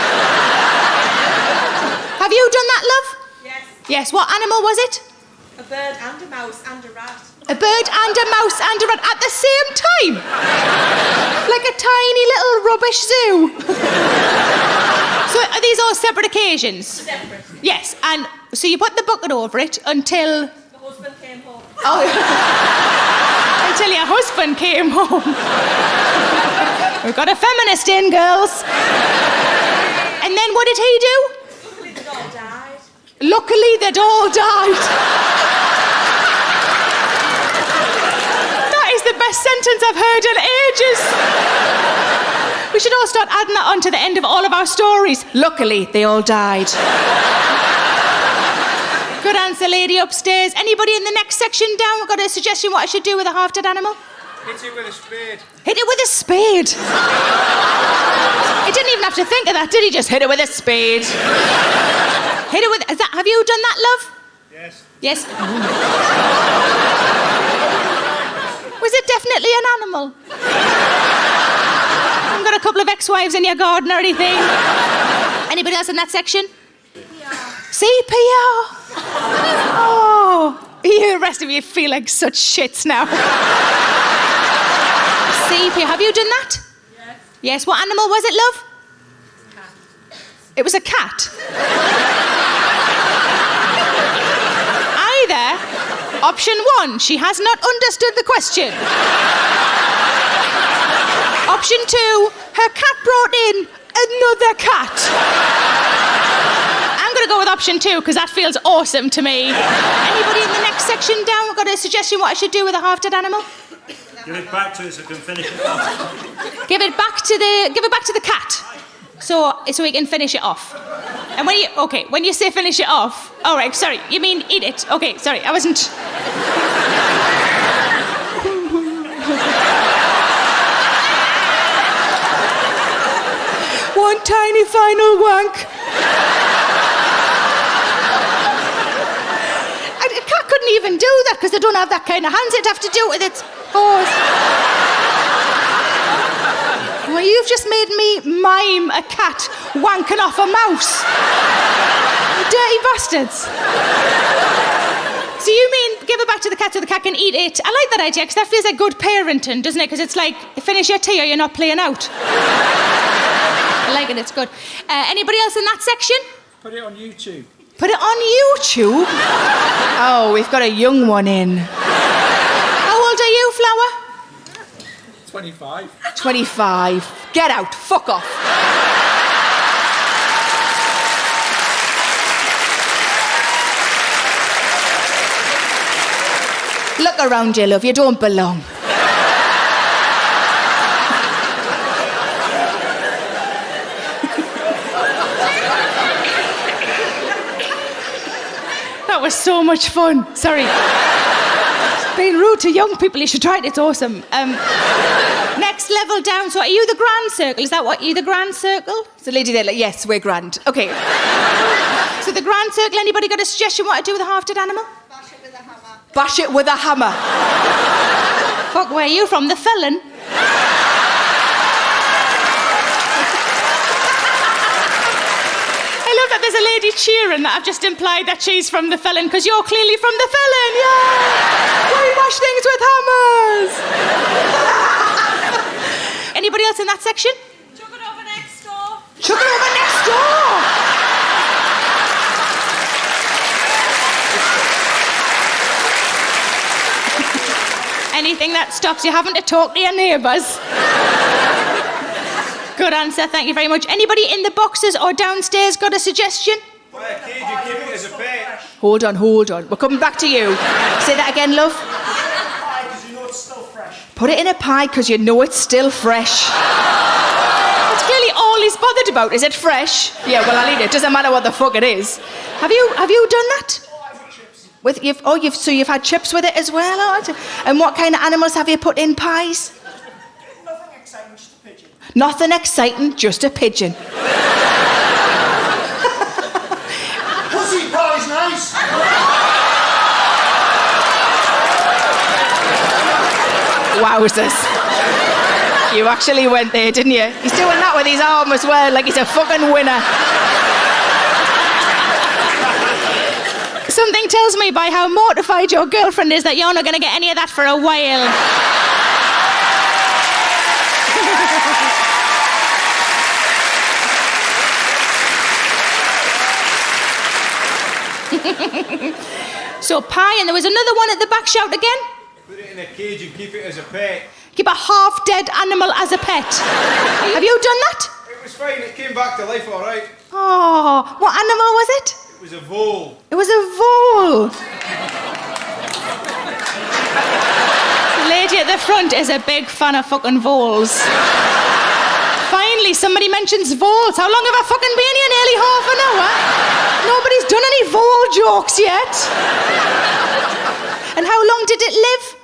Have you done that, love? Yes. Yes. What animal was it? A bird and a mouse and a rat. A bird and a mouse and a rat at the same time? Like a tiny little rubbish zoo. So are these all separate occasions? Separate. Yes, and so you put the bucket over it until... The husband came home. Oh, until your husband came home. We've got a feminist in, girls. And then what did he do? Luckily they all died. Luckily, they'd all died. That is the best sentence I've heard in ages. We should all start adding that on to the end of all of our stories. Luckily, they all died. Good answer, lady upstairs. Anybody in the next section down got a suggestion what I should do with a half-dead animal? Hit it with a spade. Hit it with a spade. He didn't even have to think of that, did he? Just hit it with a spade. Hit it with... have you done that, love? Yes. Yes. Was it definitely an animal? Haven't got a couple of ex-wives in your garden or anything? Anybody else in that section? CPR. Oh, the rest of you feel like such shits now. CPR. Have you done that? Yes. Yes. What animal was it, love? Cat. It was a cat. Either option 1, she has not understood the question. Option 2, her cat brought in another cat. I'm going to go with option 2 because that feels awesome to me. Anybody in the next section down got a suggestion what I should do with a half-dead animal? Give it back to us so we can finish it off. Give it back to the cat. So we can finish it off. And when you say finish it off, all right, sorry, you mean eat it. Okay, sorry, I wasn't. One tiny final wank. A cat couldn't even do that because they don't have that kind of hands. It'd have to do it with its paws. Well, you've just made me mime a cat wanking off a mouse. You dirty bastards. So you mean give it back to the cat so the cat can eat it? I like that idea because that feels like good parenting, doesn't it? Because it's like, finish your tea or you're not playing out. I like it, it's good. Anybody else in that section? Put it on YouTube. Put it on YouTube? Oh, we've got a young one in. How old are you, Flower? 25. 25. Get out. Fuck off. Look around you, love. You don't belong. That was so much fun. Sorry. Being rude to young people, you should try it. It's awesome. Next level down. So are you the grand circle? Is that what you the grand circle? It's a lady there like, yes, we're grand. Okay. So the grand circle, anybody got a suggestion what to do with a half-dead animal? Bash it with a hammer. Bash it with a hammer. Fuck, where are you from? The Felon? I love that there's a lady cheering that I've just implied that she's from the Felon because you're clearly from the Felon. Yeah! We bash things with hammers. Anybody else in that section? Chuck it over next door. Chuck it over next door. Anything that stops you having to talk to your neighbours. Good answer, thank you very much. Anybody in the boxes or downstairs got a suggestion? Well, a kid, you keep it as a pet. Hold on. We're coming back to you. Say that again, love. Because you know it's still fresh. Put it in a pie because you know it's still fresh. That's clearly all he's bothered about. Is it fresh? Yeah, well, I'll eat it. Doesn't matter what the fuck it is. Have you done that? So you've had chips with it as well? And what kind of animals have you put in pies? Nothing exciting, just a pigeon. Nothing exciting, just a pigeon. Wowzers. You actually went there, didn't you? He's doing that with his arm as well, like he's a fucking winner. Something tells me by how mortified your girlfriend is that you're not going to get any of that for a while. So pie, and there was another one at the back. Shout again. Put it in a cage and keep it as a pet. Keep a half-dead animal as a pet. Have you done that? It was fine, it came back to life all right. Oh, what animal was it? It was a vole. It was a vole. The lady at the front is a big fan of fucking voles. Finally, somebody mentions voles. How long have I fucking been here? Nearly half an hour. Nobody's done any vole jokes yet. And how long did it live?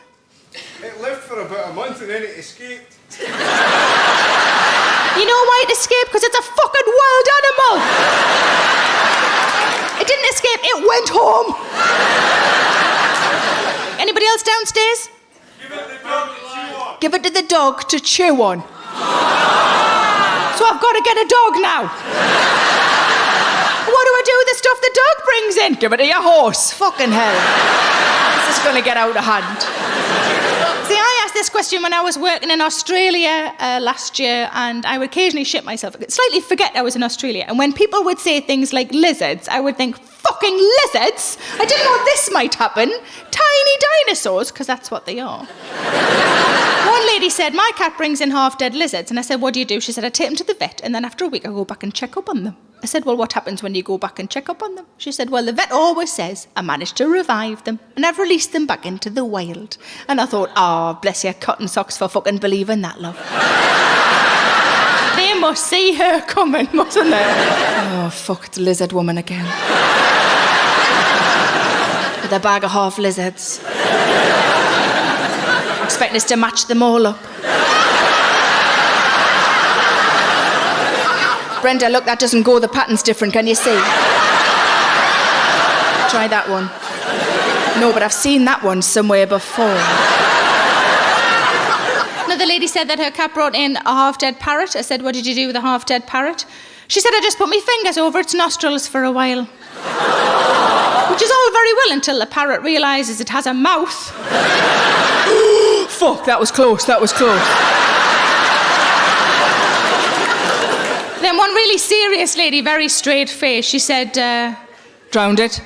It lived for about a month and then it escaped. You know why it escaped? Because it's a fucking wild animal. It didn't escape, it went home. Anybody else downstairs? Give it to the dog to chew on. Give it to the dog to chew on. So I've got to get a dog now. What do I do with the stuff the dog brings in? Give it to your horse. Fucking hell. This is going to get out of hand. See, I asked this question when I was working in Australia last year, and I would occasionally shit myself. I'd slightly forget I was in Australia. And when people would say things like lizards, I would think, fucking lizards? I didn't know this might happen. Tiny dinosaurs, because that's what they are. One lady said, my cat brings in half-dead lizards. And I said, what do you do? She said, I take them to the vet, and then after a week I go back and check up on them. I said, well, what happens when you go back and check up on them? She said, well, the vet always says, I managed to revive them, and I've released them back into the wild. And I thought, oh, bless your cotton socks for fucking believing that, love. They must see her coming, mustn't they? Oh, fuck, it's lizard woman again. With a bag of half lizards. Expecting us to match them all up. Brenda, look, that doesn't go. The pattern's different. Can you see? Try that one. No, but I've seen that one somewhere before. Another lady said that her cat brought in a half-dead parrot. I said, what did you do with a half-dead parrot? She said, I just put my fingers over its nostrils for a while. Which is all very well until the parrot realises it has a mouth. Fuck, that was close. That was close. Then one really serious lady, very straight-faced, she said, Drowned it.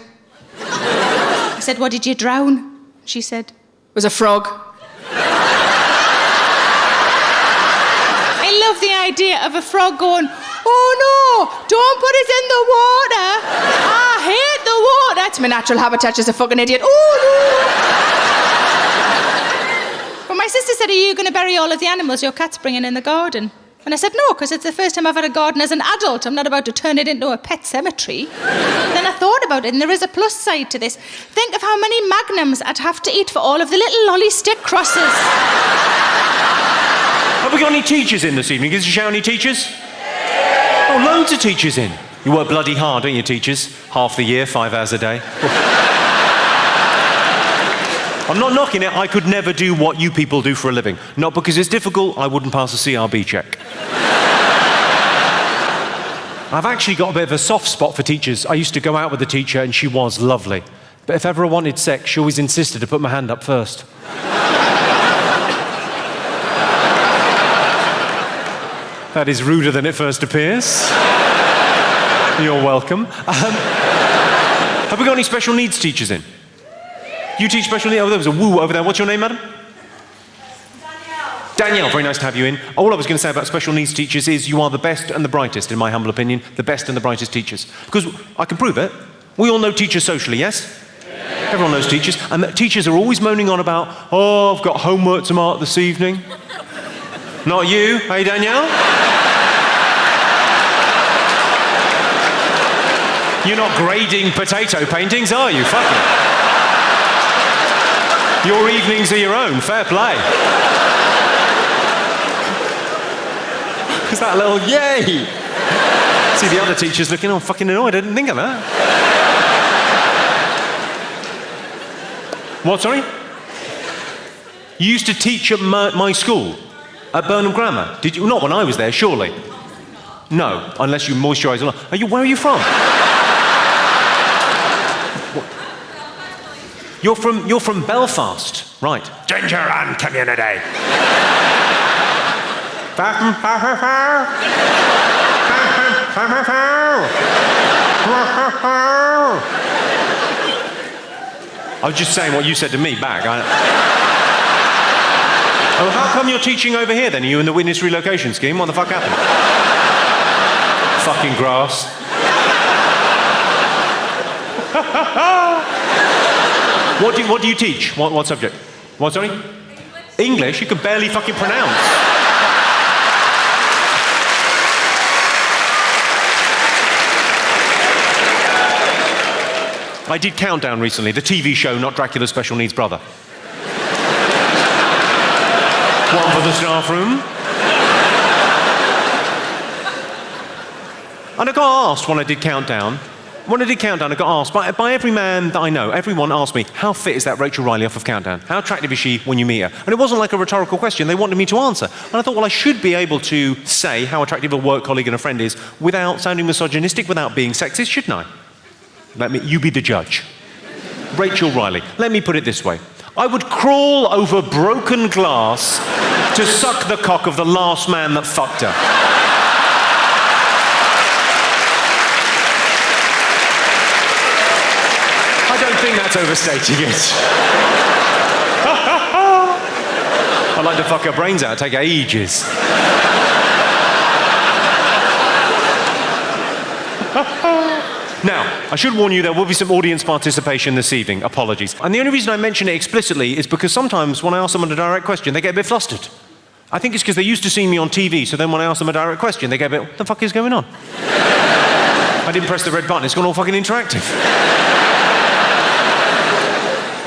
I said, what did you drown? She said, It was a frog. I love the idea of a frog going, oh no, don't put us in the water. I hate the water. That's my natural habitat, just a fucking idiot. Oh no. But my sister said, are you going to bury all of the animals your cat's bringing in the garden? And I said, no, because it's the first time I've had a garden as an adult. I'm not about to turn it into a pet cemetery. Then I thought about it, and there is a plus side to this. Think of how many magnums I'd have to eat for all of the little lolly stick crosses. Have we got any teachers in this evening? Is there show any teachers? Oh, loads of teachers in. You work bloody hard, don't you, teachers? Half the year, 5 hours a day. I'm not knocking it. I could never do what you people do for a living. Not because it's difficult, I wouldn't pass a CRB check. I've actually got a bit of a soft spot for teachers. I used to go out with a teacher and she was lovely. But if ever I wanted sex, she always insisted to put my hand up first. That is ruder than it first appears. You're welcome. Have we got any special needs teachers in? You teach special needs? Oh, there was a woo over there. What's your name, madam? Danielle, very nice to have you in. All I was going to say about special needs teachers is you are the best and the brightest, in my humble opinion, the best and the brightest teachers. Because I can prove it. We all know teachers socially, yes? Yeah. Everyone knows teachers. And the teachers are always moaning on about, oh, I've got homework to mark this evening. Not you, hey, Danielle? You're not grading potato paintings, are you? Fuck it. Your evenings are your own, fair play. Is that a little yay? See the other teachers looking, oh, fucking annoyed, I didn't think of that. What, sorry? You used to teach at my school, at Burnham Grammar. Did you? Not when I was there, surely. No, unless you moisturise a lot. Where are you from? You're from Belfast, right? Ginger and community. I was just saying what you said to me back. Oh, how come you're teaching over here then? Are you in the witness relocation scheme? What the fuck happened? Fucking grass. What do you teach? What subject? What, sorry? English? You can barely fucking pronounce. I did Countdown recently, the TV show, not Dracula's Special Needs Brother. One for the staff room. And I got asked when I did Countdown, I got asked by every man that I know, everyone asked me, how fit is that Rachel Riley off of Countdown? How attractive is she when you meet her? And it wasn't like a rhetorical question, they wanted me to answer. And I thought, well, I should be able to say how attractive a work colleague and a friend is without sounding misogynistic, without being sexist, shouldn't I? You be the judge. Rachel Riley, let me put it this way. I would crawl over broken glass to suck the cock of the last man that fucked her. I don't think that's overstating it. I'd like to fuck her brains out, it'd take ages. Now, I should warn you there will be some audience participation this evening. Apologies. And the only reason I mention it explicitly is because sometimes when I ask someone a direct question, they get a bit flustered. I think it's because they're used to seeing me on TV, so then when I ask them a direct question, they get a bit, what the fuck is going on? I didn't press the red button, it's gone all fucking interactive.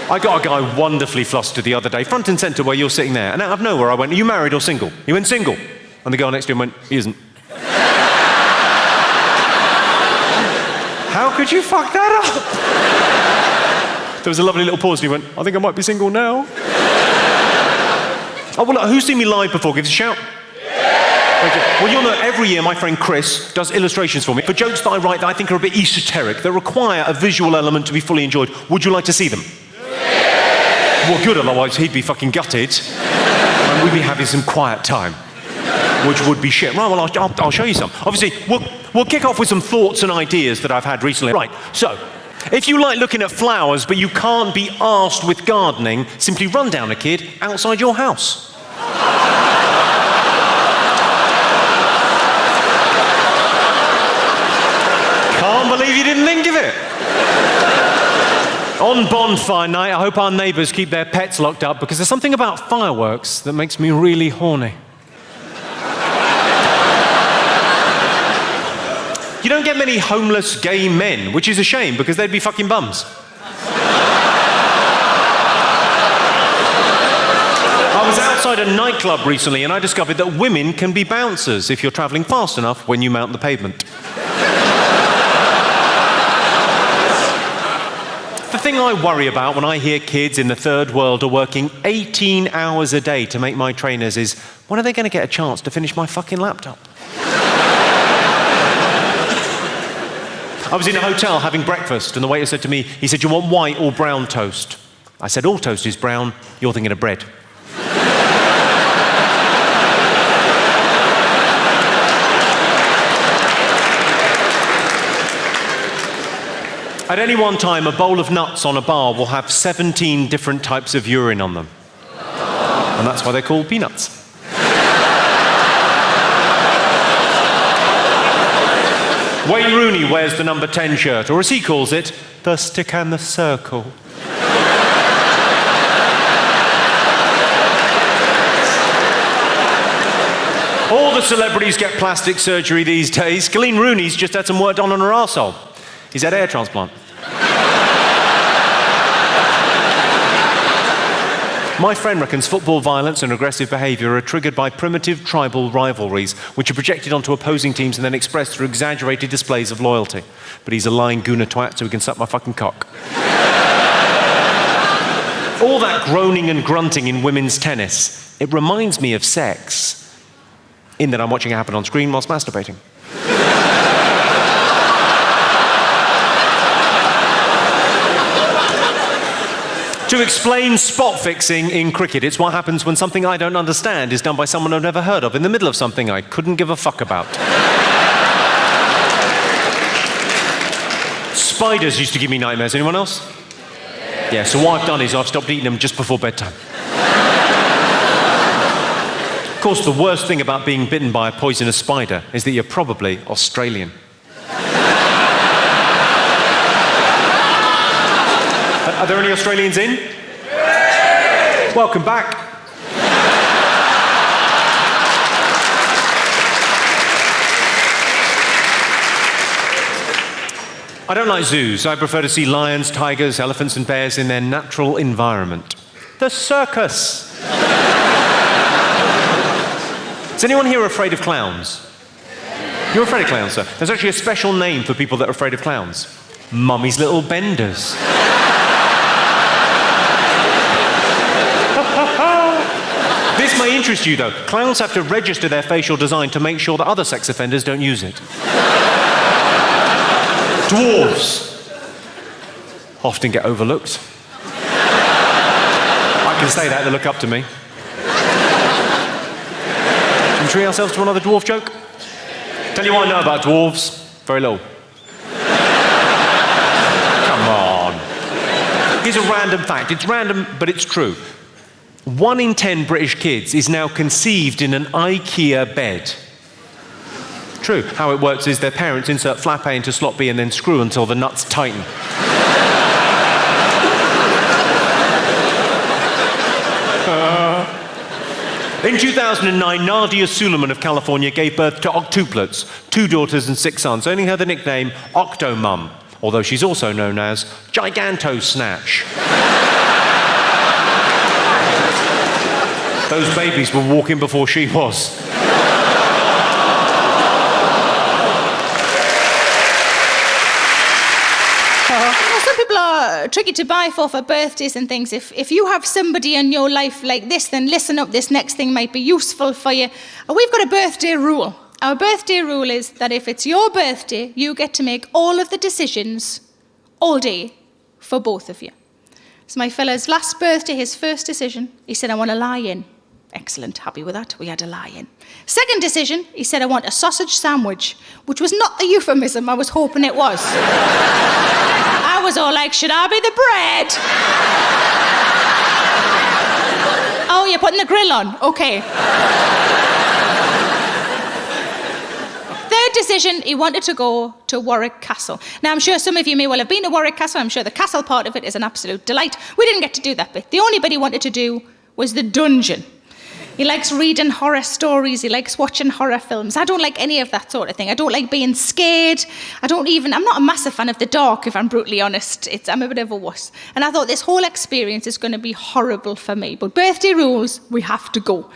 I got a guy wonderfully flustered the other day, front and centre where you're sitting there, and out of nowhere I went, are you married or single? He went, single. And the girl next to him went, he isn't. How could you fuck that up? There was a lovely little pause and he went, I think I might be single now. Oh, well, look, who's seen me live before? Give us a shout. Yeah. Well, you'll know every year my friend Chris does illustrations for me for jokes that I write that I think are a bit esoteric, that require a visual element to be fully enjoyed. Would you like to see them? Yeah. Well, good, otherwise he'd be fucking gutted and we'd be having some quiet time, which would be shit. Right, well, I'll show you some. Obviously, we'll kick off with some thoughts and ideas that I've had recently. Right, so, if you like looking at flowers but you can't be arsed with gardening, simply run down a kid outside your house. Can't believe you didn't think of it. On bonfire night, I hope our neighbours keep their pets locked up because there's something about fireworks that makes me really horny. You don't get many homeless gay men, which is a shame because they'd be fucking bums. I was outside a nightclub recently and I discovered that women can be bouncers if you're travelling fast enough when you mount the pavement. The thing I worry about when I hear kids in the third world are working 18 hours a day to make my trainers is, when are they going to get a chance to finish my fucking laptop? I was in a hotel having breakfast and the waiter said to me, he said, you want white or brown toast? I said, all toast is brown, you're thinking of bread. At any one time, a bowl of nuts on a bar will have 17 different types of urine on them. And that's why they're called peanuts. Wayne Rooney wears the number 10 shirt, or as he calls it, the stick and the circle. All the celebrities get plastic surgery these days. Colleen Rooney's just had some work done on her arsehole. He's had hair transplant. My friend reckons football violence and aggressive behaviour are triggered by primitive tribal rivalries, which are projected onto opposing teams and then expressed through exaggerated displays of loyalty. But he's a lying gooner twat, so he can suck my fucking cock. All that groaning and grunting in women's tennis, it reminds me of sex, in that I'm watching it happen on screen whilst masturbating. To explain spot fixing in cricket, it's what happens when something I don't understand is done by someone I've never heard of in the middle of something I couldn't give a fuck about. Spiders used to give me nightmares. Anyone else? Yeah, so what I've done is I've stopped eating them just before bedtime. Of course, the worst thing about being bitten by a poisonous spider is that you're probably Australian. Are there any Australians in? Welcome back. I don't like zoos. I prefer to see lions, tigers, elephants and bears in their natural environment. The circus. Is anyone here afraid of clowns? You're afraid of clowns, sir? There's actually a special name for people that are afraid of clowns. Mummy's little benders. This may interest you, though. Clowns have to register their facial design to make sure that other sex offenders don't use it. Dwarves often get overlooked. I can say that, they look up to me. Should we treat ourselves to another dwarf joke? Tell you what I know about dwarves. Very little. Come on. Here's a random fact. It's random, but it's true. 1 in 10 British kids is now conceived in an IKEA bed. True. How it works is their parents insert flap A into slot B and then screw until the nuts tighten. In 2009, Nadia Suleiman of California gave birth to octuplets, 2 daughters and 6 sons, earning her the nickname Octomum, although she's also known as Giganto-Snatch. Those babies were walking before she was. Some people are tricky to buy for birthdays and things. If you have somebody in your life like this, then listen up, this next thing might be useful for you. We've got a birthday rule. Our birthday rule is that if it's your birthday, you get to make all of the decisions all day for both of you. So my fella's last birthday, his first decision, he said, I want to lie in. Excellent, happy with that. We had a lie-in. Second decision, he said, I want a sausage sandwich, which was not the euphemism I was hoping it was. I was all like, should I be the bread? Oh, you're putting the grill on. Okay. Third decision, he wanted to go to Warwick Castle. Now, I'm sure some of you may well have been to Warwick Castle. I'm sure the castle part of it is an absolute delight. We didn't get to do that bit. The only bit he wanted to do was the dungeon. He likes reading horror stories. He likes watching horror films. I don't like any of that sort of thing. I don't like being scared. I'm not a massive fan of the dark, if I'm brutally honest. I'm a bit of a wuss. And I thought this whole experience is going to be horrible for me. But birthday rules, we have to go.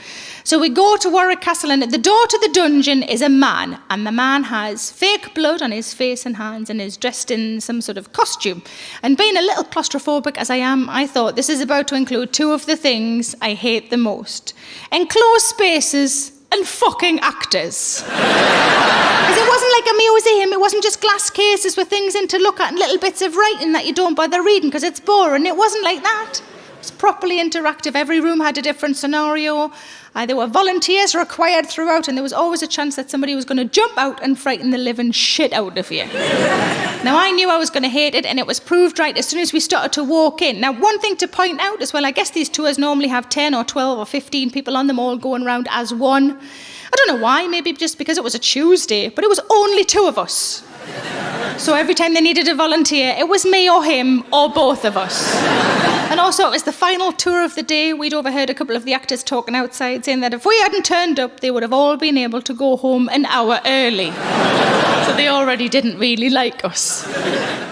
So we go to Warwick Castle, and at the door to the dungeon is a man. And the man has fake blood on his face and hands and is dressed in some sort of costume. And being a little claustrophobic as I am, I thought this is about to include 2 of the things I hate the most. Enclosed spaces and fucking actors. Because it wasn't like a museum, it wasn't just glass cases with things in to look at and little bits of writing that you don't bother reading because it's boring. It wasn't like that. It was properly interactive. Every room had a different scenario. There were volunteers required throughout, and there was always a chance that somebody was going to jump out and frighten the living shit out of you. Now, I knew I was going to hate it, and it was proved right as soon as we started to walk in. Now, one thing to point out as well, I guess these tours normally have 10 or 12 or 15 people on them all going around as one. I don't know why, maybe just because it was a Tuesday, but it was only 2 of us. So every time they needed a volunteer, it was me or him or both of us. And also, it was the final tour of the day. We'd overheard a couple of the actors talking outside, saying that if we hadn't turned up, they would have all been able to go home an hour early. So they already didn't really like us.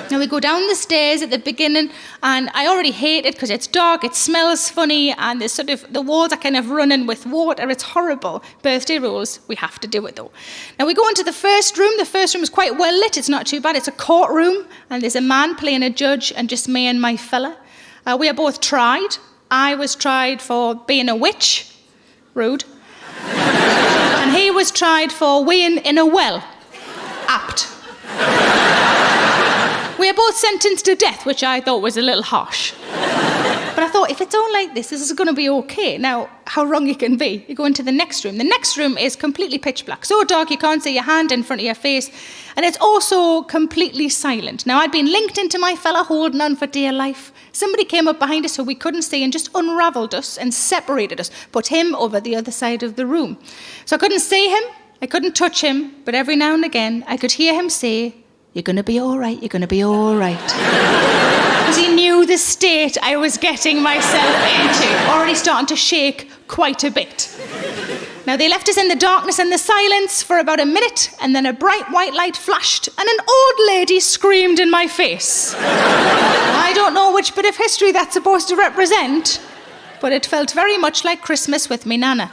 Now, we go down the stairs at the beginning, and I already hate it because it's dark, it smells funny, and there's the walls are kind of running with water. It's horrible. Birthday rules, we have to do it, though. Now, we go into the first room. The first room is quite well lit. It's not too bad. It's a courtroom, and there's a man playing a judge, and just me and my fella. We are both tried. I was tried for being a witch. Rude. And he was tried for weighing in a well. Apt. We are both sentenced to death, which I thought was a little harsh. But I thought, if it's all like this is going to be okay. Now, how wrong you can be. You go into the next room. The next room is completely pitch black. So dark you can't see your hand in front of your face. And it's also completely silent. Now, I'd been linked into my fella holding on for dear life. Somebody came up behind us who we couldn't see and just unravelled us and separated us. Put him over the other side of the room. So I couldn't see him. I couldn't touch him. But every now and again, I could hear him say, "You're going to be all right. You're going to be all right." Because he knew the state I was getting myself into, already starting to shake quite a bit. Now, they left us in the darkness and the silence for about a minute, and then a bright white light flashed, and an old lady screamed in my face. I don't know which bit of history that's supposed to represent, but it felt very much like Christmas with me nana.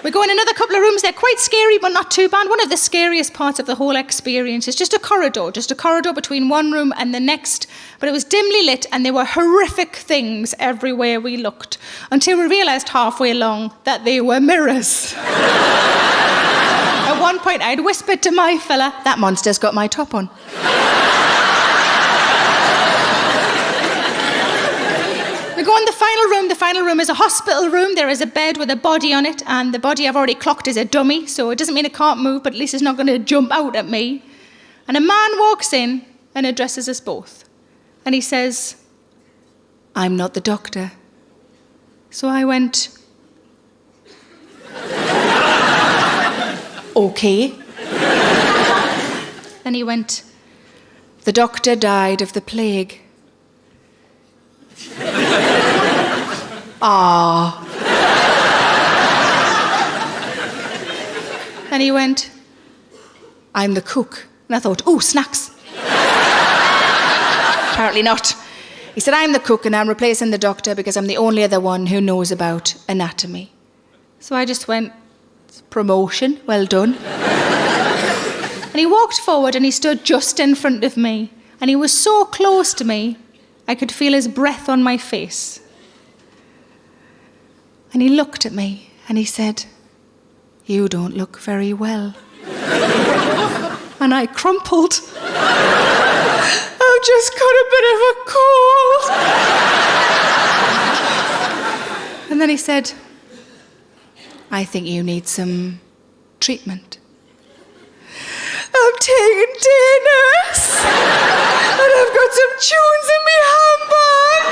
We go in another couple of rooms. They're quite scary, but not too bad. One of the scariest parts of the whole experience is just a corridor between one room and the next. But it was dimly lit, and there were horrific things everywhere we looked, until we realised halfway along that they were mirrors. At one point, I'd whispered to my fella, "That monster's got my top on." We go in the final room. The final room is a hospital room. There is a bed with a body on it, and the body I've already clocked is a dummy, so it doesn't mean it can't move, but at least it's not going to jump out at me. And a man walks in and addresses us both. And he says, "I'm not the doctor." So I went, "Okay." Then he went, "The doctor died of the plague." Ah. Then he went, "I'm the cook." And I thought, "Ooh, snacks." Apparently not. He said, "I'm the cook and I'm replacing the doctor because I'm the only other one who knows about anatomy." So I just went, "Promotion, well done." And he walked forward and he stood just in front of me. And he was so close to me, I could feel his breath on my face. And he looked at me and he said, "You don't look very well." And I crumpled. "I've just got a bit of a cold." And then he said, "I think you need some treatment." "I'm taking day nurse, and I've got some tunes in my handbag.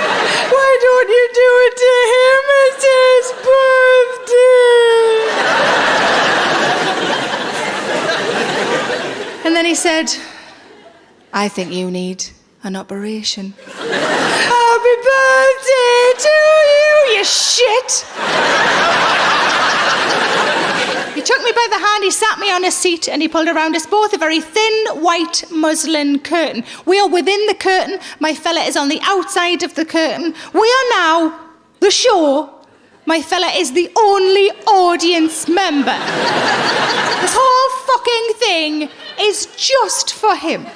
Why don't you do it to him? It's his birthday." And then he said, "I think you need an operation." "Happy birthday to you, you shit!" He took me by the hand, he sat me on a seat, and he pulled around us both a very thin, white muslin curtain. We are within the curtain. My fella is on the outside of the curtain. We are now the show. My fella is the only audience member. This whole fucking thing is just for him.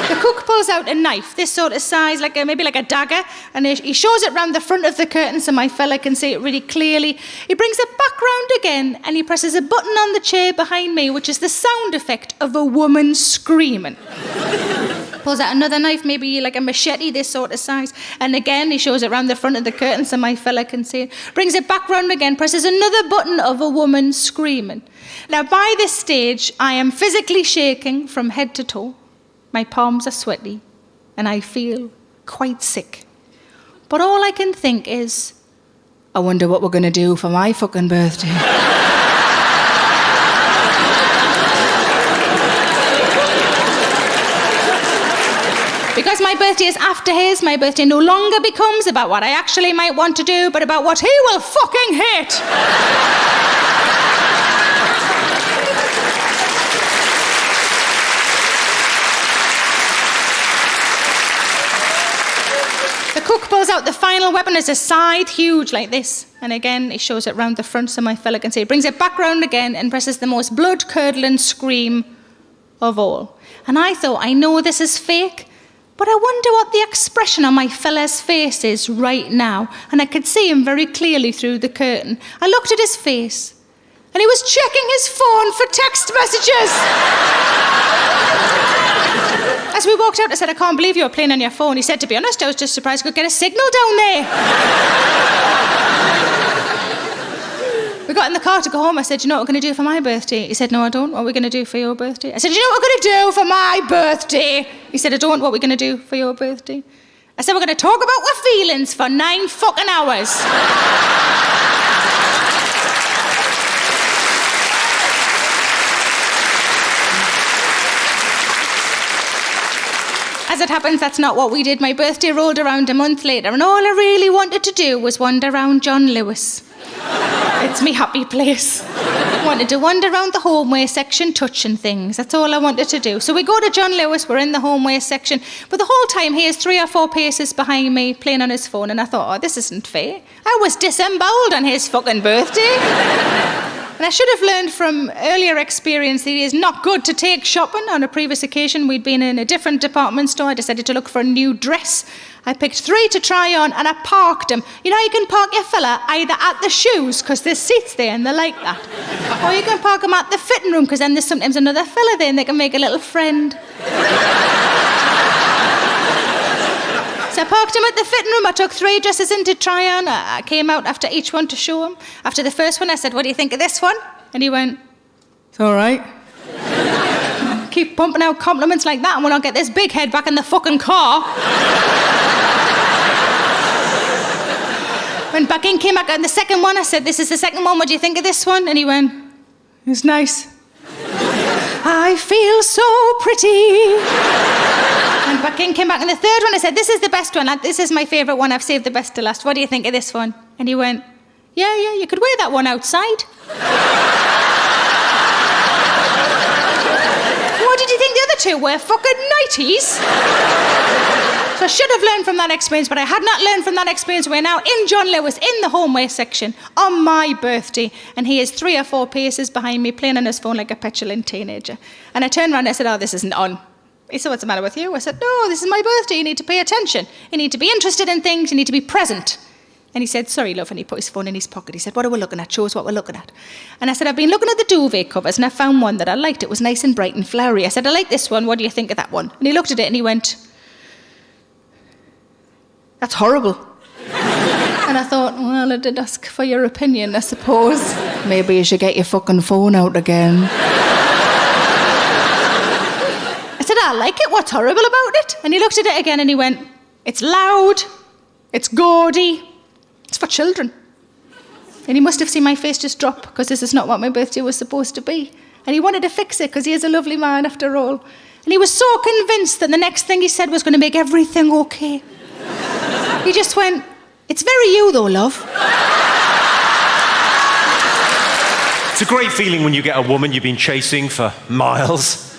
The cook pulls out a knife, this sort of size, maybe like a dagger, and he shows it round the front of the curtain so my fella can see it really clearly. He brings it back round again, and he presses a button on the chair behind me, which is the sound effect of a woman screaming. Pulls out another knife, maybe like a machete, this sort of size, and again he shows it round the front of the curtain so my fella can see it. Brings it back round again, presses another button of a woman screaming. Now, by this stage, I am physically shaking from head to toe. My palms are sweaty, and I feel quite sick. But all I can think is, I wonder what we're going to do for my fucking birthday. Because my birthday is after his, my birthday no longer becomes about what I actually might want to do, but about what he will fucking hate. The cook pulls out the final weapon. It's a scythe, huge like this. And again, he shows it round the front so my fella can see. He brings it back round again and presses the most blood-curdling scream of all. And I thought, I know this is fake, but I wonder what the expression on my fella's face is right now. And I could see him very clearly through the curtain. I looked at his face, and he was checking his phone for text messages. As we walked out, I said, I can't believe you were playing on your phone. He said, to be honest, I was just surprised I could get a signal down there. We got in the car to go home. I said, you know what we're going to do for my birthday? He said, no, I don't. What are we going to do for your birthday? I said, you know what we're going to do for my birthday? He said, I don't. What are we going to do for your birthday? I said, we're going to talk about our feelings for 9 fucking hours. As it happens, that's not what we did. My birthday rolled around a month later, and all I really wanted to do was wander around John Lewis. It's me happy place. Wanted to wander around the homeway section touching things. That's all I wanted to do. So we go to John Lewis, we're in the homeway section, but the whole time he is 3 or 4 paces behind me playing on his phone, and I thought, oh, this isn't fair. I was disemboweled on his fucking birthday. And I should have learned from earlier experience that it is not good to take shopping. On a previous occasion, we'd been in a different department store. I decided to look for a new dress. I picked 3 to try on, and I parked them. You know, you can park your fella either at the shoes, because there's seats there and they like that. Or you can park them at the fitting room, because then there's sometimes another fella there and they can make a little friend. So I parked him at the fitting room. I took 3 dresses in to try on. I came out after each one to show him. After the first one, I said, what do you think of this one? And he went, it's all right. Keep pumping out compliments like that and we'll not get this big head back in the fucking car. When back in came back on the second one, I said, this is the second one. What do you think of this one? And he went, it's nice. I feel so pretty. And back in came back on the third one. I said, this is the best one. This is my favourite one. I've saved the best to last. What do you think of this one? And he went, yeah, you could wear that one outside. What did you think the other 2 were? Fucking 90s? So I should have learned from that experience, but I had not learned from that experience. We're now in John Lewis, in the homeway section, on my birthday, and he is 3 or 4 paces behind me, playing on his phone like a petulant teenager. And I turned around and I said, oh, this isn't on. He said, what's the matter with you? I said, no, this is my birthday. You need to pay attention. You need to be interested in things. You need to be present. And he said, sorry, love, and he put his phone in his pocket. He said, what are we looking at? Show us what we're looking at. And I said, I've been looking at the duvet covers, and I found one that I liked. It was nice and bright and flowery. I said, I like this one. What do you think of that one? And he looked at it and he went, that's horrible. And I thought, well, I did ask for your opinion, I suppose. Maybe you should get your fucking phone out again. I said, I like it. What's horrible about it? And he looked at it again and he went, it's loud, it's gaudy, it's for children. And he must have seen my face just drop, because this is not what my birthday was supposed to be. And he wanted to fix it, because he is a lovely man after all. And he was so convinced that the next thing he said was going to make everything okay. He just went, it's very you though, love. It's a great feeling when you get a woman you've been chasing for miles.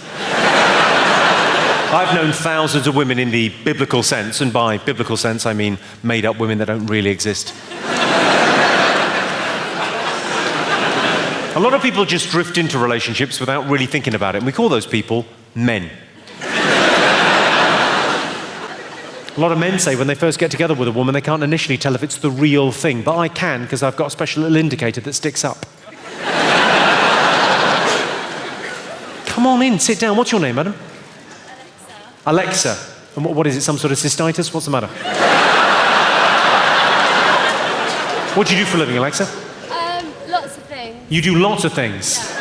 I've known thousands of women in the biblical sense, and by biblical sense I mean made-up women that don't really exist. A lot of people just drift into relationships without really thinking about it, and we call those people men. A lot of men say when they first get together with a woman, they can't initially tell if it's the real thing, but I can, because I've got a special little indicator that sticks up. Come on in, sit down. What's your name, madam? Alexa. And what is it, some sort of cystitis? What's the matter? What do you do for a living, Alexa? Lots of things. You do lots of things. Yeah.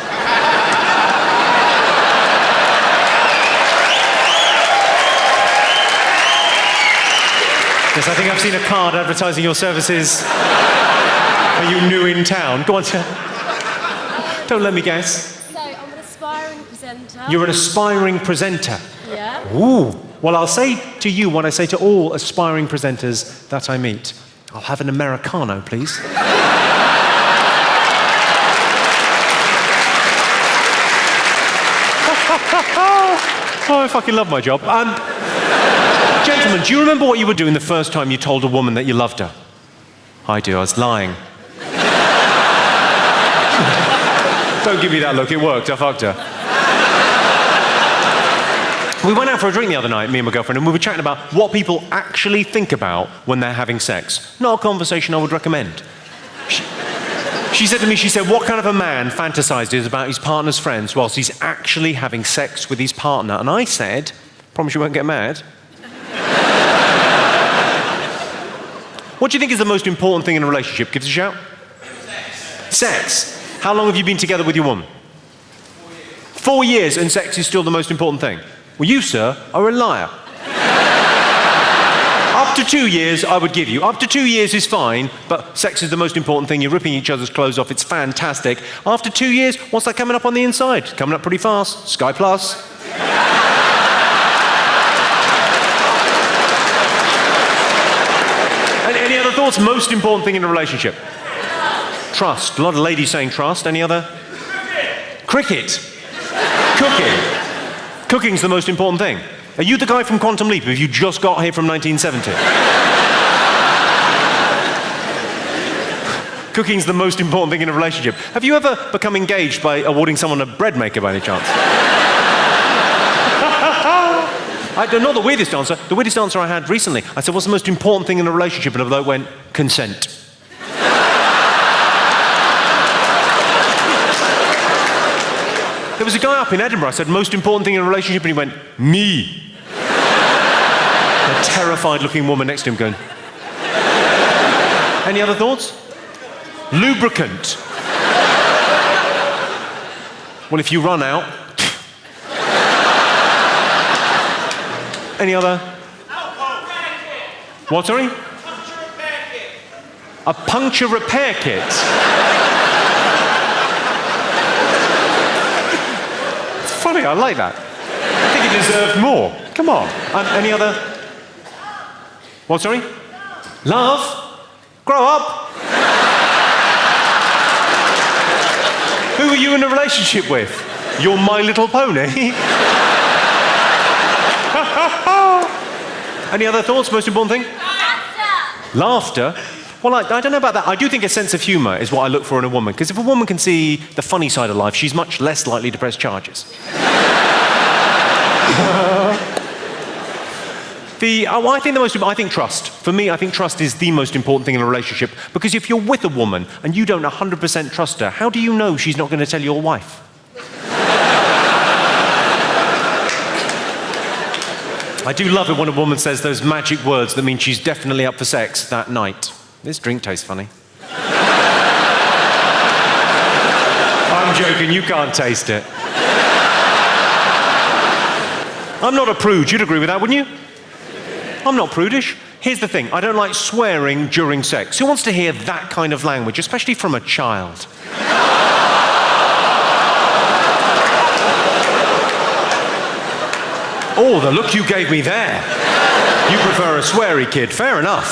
Yes, I think I've seen a card advertising your services. Are you new in town? Go on, don't let me guess. So, I'm an aspiring presenter. You're an aspiring presenter. Yeah. Ooh. Well, I'll say to you what I say to all aspiring presenters that I meet. I'll have an Americano, please. Oh, I fucking love my job. Gentlemen, do you remember what you were doing the first time you told a woman that you loved her? I do, I was lying. Don't give me that look, it worked, I fucked her. We went out for a drink the other night, me and my girlfriend, and we were chatting about what people actually think about when they're having sex. Not a conversation I would recommend. She said to me, what kind of a man fantasizes about his partner's friends whilst he's actually having sex with his partner? And I said, promise you won't get mad. What do you think is the most important thing in a relationship? Give us a shout. Sex. How long have you been together with your woman? 4 years, and sex is still the most important thing. Well, you, sir, are a liar. Up to 2 years, I would give you. Up to 2 years is fine, but sex is the most important thing. You're ripping each other's clothes off. It's fantastic. After 2 years, what's that coming up on the inside? Coming up pretty fast. Sky Plus. Any other thoughts? Most important thing in a relationship? Trust. A lot of ladies saying trust. Any other? Cricket. Cooking. Cooking's the most important thing. Are you the guy from Quantum Leap? Have you just got here from 1970? Cooking's the most important thing in a relationship. Have you ever become engaged by awarding someone a bread maker by any chance? Not the weirdest answer. The weirdest answer I had recently. I said, what's the most important thing in a relationship? And the bloke went, consent. There was a guy up in Edinburgh, I said, most important thing in a relationship, and he went, me. A terrified looking woman next to him going, any other thoughts? Lubricant. Well, if you run out. Any other? What, sorry? A puncture repair kit. Funny, I like that. I think it deserved more. Come on. Any other? What, sorry? Love? Grow up. Who are you in a relationship with? Your My Little Pony? Any other thoughts? Most important thing? Laughter. Well, I don't know about that. I do think a sense of humour is what I look for in a woman, because if a woman can see the funny side of life, she's much less likely to press charges. I think trust. For me, I think trust is the most important thing in a relationship, because if you're with a woman and you don't 100% trust her, how do you know she's not going to tell your wife? I do love it when a woman says those magic words that mean she's definitely up for sex that night. This drink tastes funny. I'm joking, you can't taste it. I'm not a prude, you'd agree with that, wouldn't you? I'm not prudish. Here's the thing, I don't like swearing during sex. Who wants to hear that kind of language, especially from a child? Oh, the look you gave me there. You prefer a sweary kid, fair enough.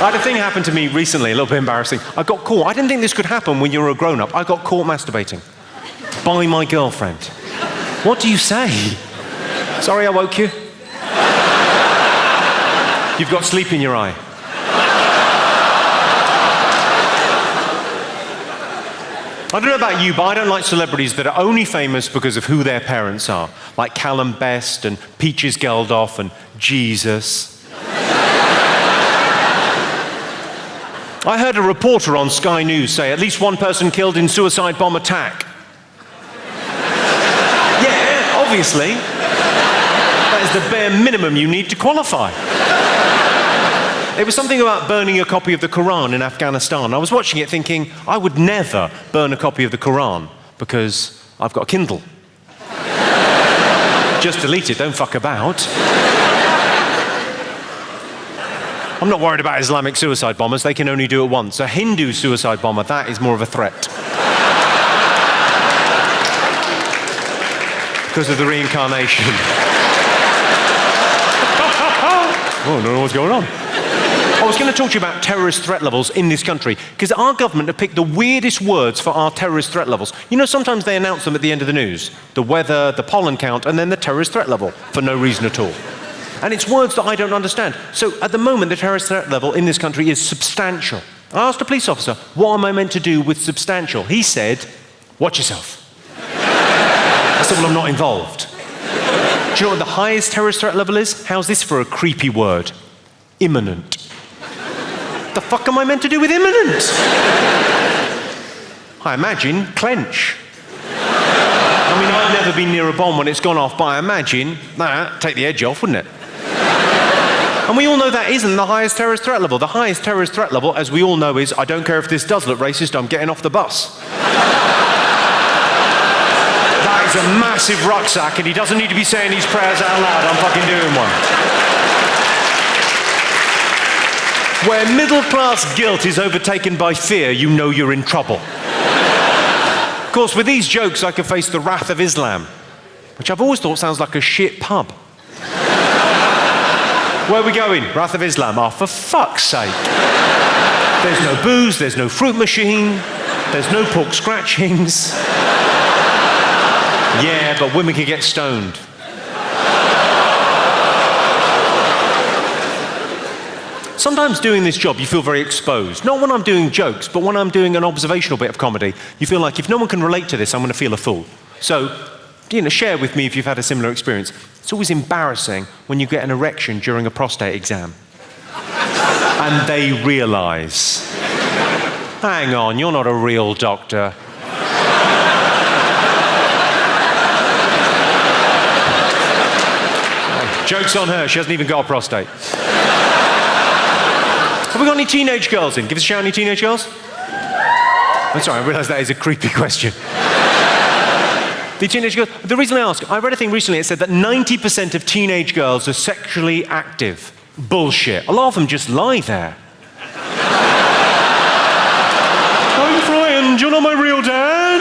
I had a thing happen to me recently, a little bit embarrassing. I got caught. I didn't think this could happen when you're a grown-up. I got caught masturbating by my girlfriend. What do you say? Sorry I woke you. You've got sleep in your eye. I don't know about you, but I don't like celebrities that are only famous because of who their parents are. Like Callum Best and Peaches Geldof and Jesus. I heard a reporter on Sky News say at least one person killed in suicide bomb attack. Yeah, obviously. That is the bare minimum you need to qualify. It was something about burning a copy of the Quran in Afghanistan. I was watching it thinking, I would never burn a copy of the Quran because I've got a Kindle. Just delete it, don't fuck about. I'm not worried about Islamic suicide bombers, they can only do it once. A Hindu suicide bomber, that is more of a threat. Because of the reincarnation. Oh, I don't know what's going on. I was going to talk to you about terrorist threat levels in this country, because our government have picked the weirdest words for our terrorist threat levels. You know, sometimes they announce them at the end of the news. The weather, the pollen count, and then the terrorist threat level, for no reason at all. And it's words that I don't understand. So at the moment, the terrorist threat level in this country is substantial. I asked a police officer, what am I meant to do with substantial? He said, watch yourself. I said, well, I'm not involved. you know what the highest terrorist threat level is? How's this for a creepy word? Imminent. The fuck am I meant to do with imminent? I imagine clench. I mean, I've never been near a bomb when it's gone off, but I imagine that take the edge off, wouldn't it? And we all know that isn't the highest terrorist threat level. The highest terrorist threat level, as we all know, is I don't care if this does look racist, I'm getting off the bus. That is a massive rucksack, and he doesn't need to be saying these prayers out loud. I'm fucking doing one. Where middle-class guilt is overtaken by fear, you know you're in trouble. Of course, with these jokes, I could face the wrath of Islam, which I've always thought sounds like a shit pub. Where are we going? Wrath of Islam. Oh, for fuck's sake. There's no booze, there's no fruit machine, there's no pork scratchings. Yeah, but women can get stoned. Sometimes doing this job, you feel very exposed. Not when I'm doing jokes, but when I'm doing an observational bit of comedy, you feel like if no one can relate to this, I'm going to feel a fool. So, share with me if you've had a similar experience. It's always embarrassing when you get an erection during a prostate exam. And they realise, hang on, you're not a real doctor. Joke's on her, she hasn't even got a prostate. Have we got any teenage girls in? Give us a shout, any teenage girls? I'm sorry, I realise that is a creepy question. The teenage girls, the reason I ask, I read a thing recently, it said that 90% of teenage girls are sexually active. Bullshit. A lot of them just lie there. I'm frightened, you're not my real dad.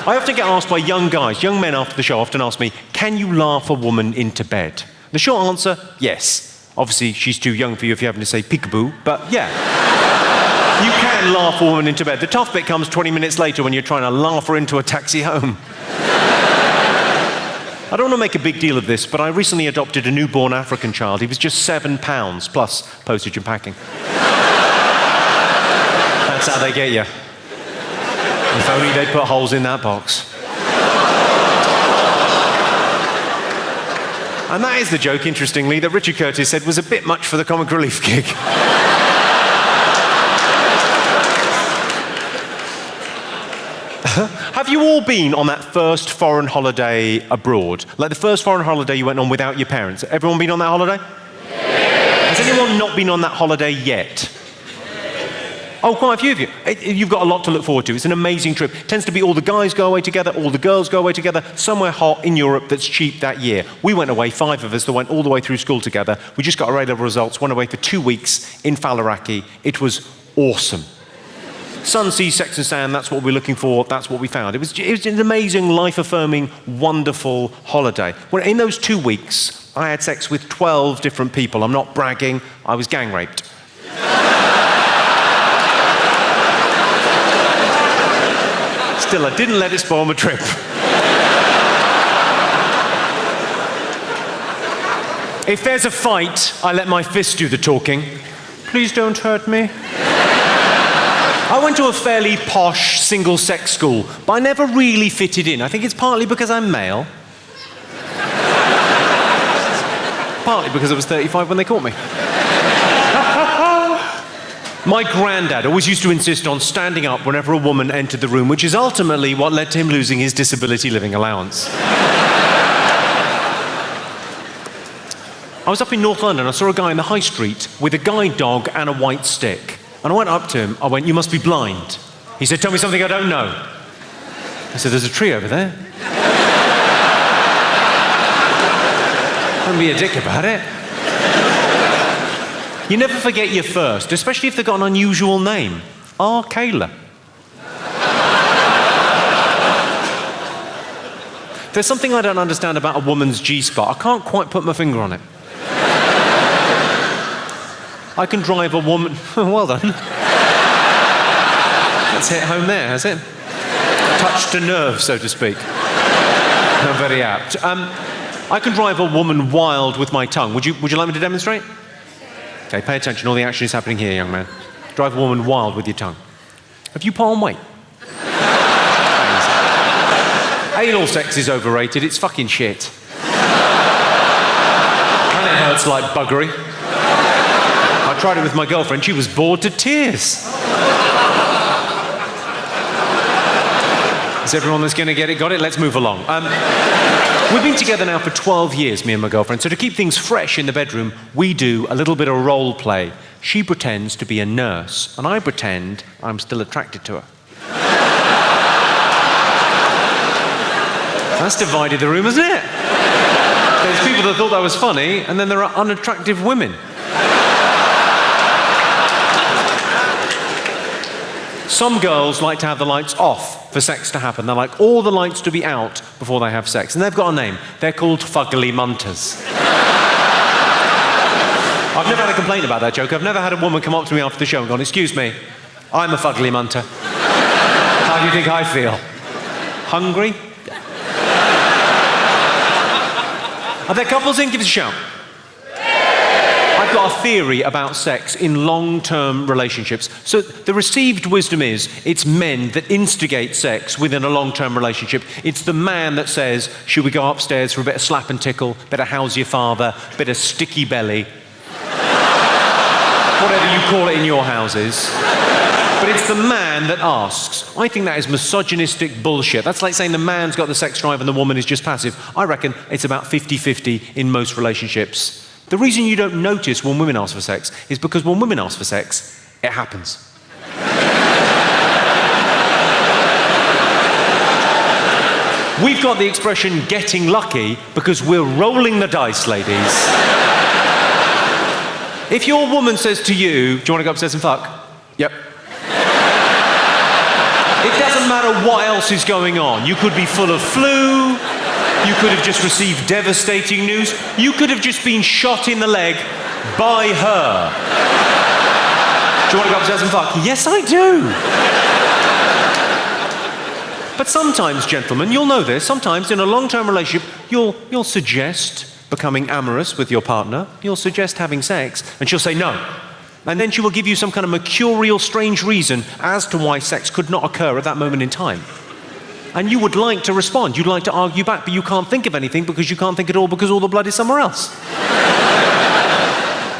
I often get asked by young guys, young men after the show often ask me, can you laugh a woman into bed? The short answer, yes. Obviously, she's too young for you if you're having to say peekaboo, but yeah. You can laugh a woman into bed. The tough bit comes 20 minutes later when you're trying to laugh her into a taxi home. I don't want to make a big deal of this, but I recently adopted a newborn African child. He was just £7, plus postage and packing. That's how they get you. If only they'd put holes in that box. And that is the joke, interestingly, that Richard Curtis said was a bit much for the comic relief gig. Have you all been on that first foreign holiday abroad? Like the first foreign holiday you went on without your parents? Everyone been on that holiday? Yes. Has anyone not been on that holiday yet? Oh, quite a few of you. You've got a lot to look forward to. It's an amazing trip. It tends to be all the guys go away together, all the girls go away together, somewhere hot in Europe that's cheap that year. We went away, 5 of us that went all the way through school together. We just got our A-level results, went away for 2 weeks in Faliraki. It was awesome. Sun, sea, sex and sand, that's what we're looking for, that's what we found. It was an amazing, life-affirming, wonderful holiday. Well, in those 2 weeks, I had sex with 12 different people. I'm not bragging, I was gang raped. Still, I didn't let it spoil my trip. If there's a fight, I let my fist do the talking. Please don't hurt me. I went to a fairly posh single-sex school, but I never really fitted in. I think it's partly because I'm male. Partly because I was 35 when they caught me. My granddad always used to insist on standing up whenever a woman entered the room, which is ultimately what led to him losing his disability living allowance. I was up in North London, I saw a guy in the high street with a guide dog and a white stick. And I went up to him, I went, "You must be blind." He said, "Tell me something I don't know." I said, "There's a tree over there." Don't be a dick about it. You never forget your first, especially if they've got an unusual name. Kayla. There's something I don't understand about a woman's G-spot. I can't quite put my finger on it. I can drive a woman... Well done. That's hit home there, has it? Touched a nerve, so to speak. Not very apt. I can drive a woman wild with my tongue. Would you like me to demonstrate? Okay, pay attention. All the action is happening here, young man. Drive a woman wild with your tongue. Have you put on weight? Anal sex is overrated. It's fucking shit. And it hurts like buggery. I tried it with my girlfriend. She was bored to tears. Is everyone that's going to get it got it? Let's move along. We've been together now for 12 years, me and my girlfriend. So to keep things fresh in the bedroom, we do a little bit of role play. She pretends to be a nurse, and I pretend I'm still attracted to her. That's divided the room, hasn't it? There's people that thought that was funny, and then there are unattractive women. Some girls like to have the lights off for sex to happen. They like all the lights to be out before they have sex. And they've got a name. They're called fugly munters. I've never had a complaint about that joke. I've never had a woman come up to me after the show and gone, "Excuse me, I'm a fugly munter. How do you think I feel? Hungry?" Are there couples in? Give us a shout. I've got a theory about sex in long-term relationships. So the received wisdom is it's men that instigate sex within a long-term relationship. It's the man that says, "Should we go upstairs for a bit of slap and tickle, bit of how's your father, bit of sticky belly?" Whatever you call it in your houses. But it's the man that asks. I think that is misogynistic bullshit. That's like saying the man's got the sex drive and the woman is just passive. I reckon it's about 50-50 in most relationships. The reason you don't notice when women ask for sex is because when women ask for sex, it happens. We've got the expression getting lucky because we're rolling the dice, ladies. If your woman says to you, "Do you want to go upstairs and fuck?" Yep. It doesn't matter what else is going on. You could be full of flu. You could have just received devastating news. You could have just been shot in the leg by her. "Do you want to go upstairs and fuck?" Yes, I do. But sometimes, gentlemen, you'll know this, sometimes in a long-term relationship, you'll suggest becoming amorous with your partner. You'll suggest having sex, and she'll say no. And then she will give you some kind of mercurial, strange reason as to why sex could not occur at that moment in time. And you would like to respond, you'd like to argue back, but you can't think of anything because you can't think at all because all the blood is somewhere else.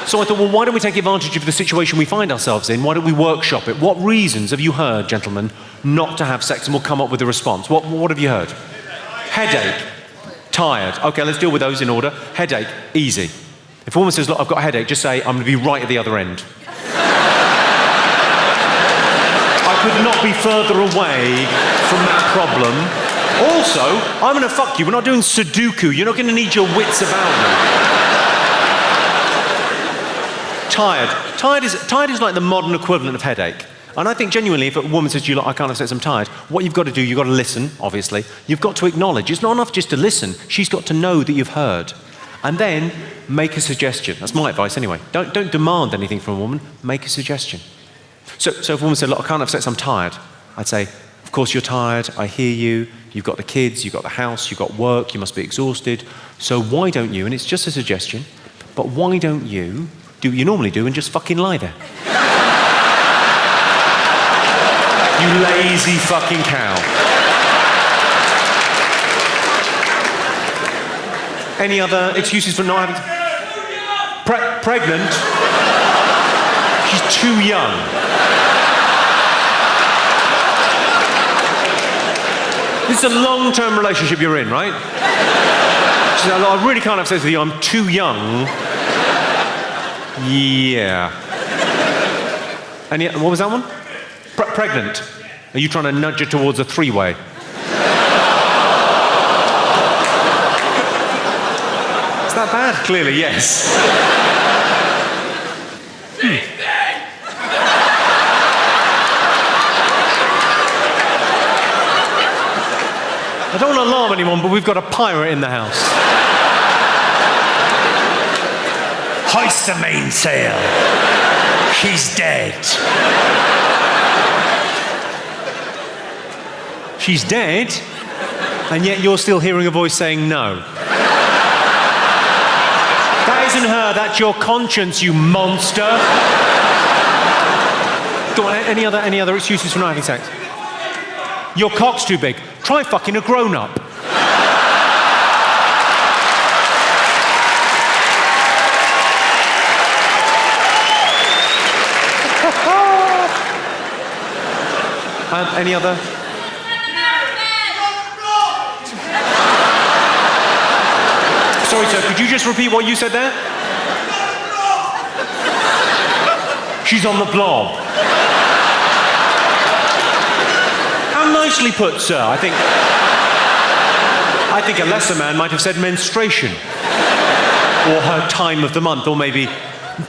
So I thought, well, why don't we take advantage of the situation we find ourselves in? Why don't we workshop it? What reasons have you heard, gentlemen, not to have sex? And we'll come up with a response. What have you heard? Headache. Tired. Okay, let's deal with those in order. Headache. Easy. If a woman says, "Look, I've got a headache," just say, "I'm going to be right at the other end." I could not be further away from that problem. Also, I'm going to fuck you. We're not doing Sudoku. You're not going to need your wits about me. Tired. Tired is like the modern equivalent of headache. And I think genuinely, if a woman says to you, "Look, I can't have sex, I'm tired," what you've got to do, you've got to listen, obviously. You've got to acknowledge. It's not enough just to listen. She's got to know that you've heard. And then make a suggestion. That's my advice anyway. Don't demand anything from a woman. Make a suggestion. So if a woman said, "Look, I can't have sex, I'm tired," I'd say, "Of course you're tired. I hear you. You've got the kids, you've got the house, you've got work, you must be exhausted. So why don't you," and it's just a suggestion, "but why don't you do what you normally do and just fucking lie there?" You lazy fucking cow. Any other excuses for not having... Pregnant? She's too young. This is a long-term relationship you're in, right? She said, "I really can't have sex with you, I'm too young." Yeah. What was that one? Pregnant. Are you trying to nudge her towards a three-way? Is that bad? Clearly, yes. I don't want to alarm anyone, but we've got a pirate in the house. Hoist the mainsail. She's dead. She's dead, and yet you're still hearing a voice saying no. That isn't her, that's your conscience, you monster. Go on, any other excuses for not having sex? Your cock's too big. Try fucking a grown-up. Any other? Sorry, sir, could you just repeat what you said there? She's on the blob. How nicely put, sir. I think a lesser man might have said menstruation. Or her time of the month, or maybe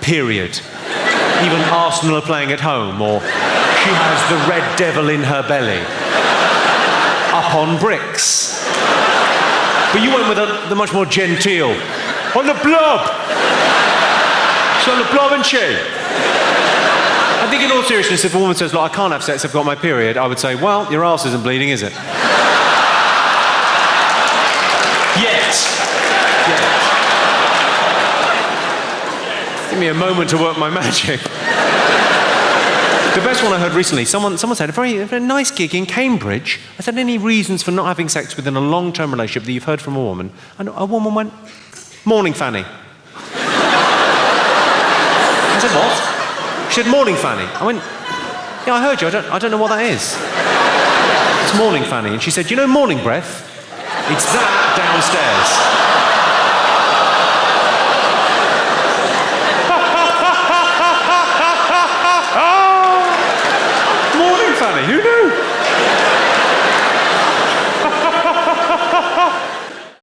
period. Even Arsenal are playing at home, or she has the red devil in her belly. Up on bricks. But you went with the much more genteel. On the blob! She's on the blob, isn't she? I think in all seriousness, if a woman says, look, I can't have sex, I've got my period, I would say, well, your arse isn't bleeding, is it? Yet. Give me a moment to work my magic. The best one I heard recently, someone said, a very nice gig in Cambridge. I said, any reasons for not having sex within a long-term relationship that you've heard from a woman? And a woman went, morning fanny. I said, what? She said, morning fanny. I went, yeah, I heard you, I don't know what that is. It's morning fanny. And she said, you know morning breath? It's that downstairs.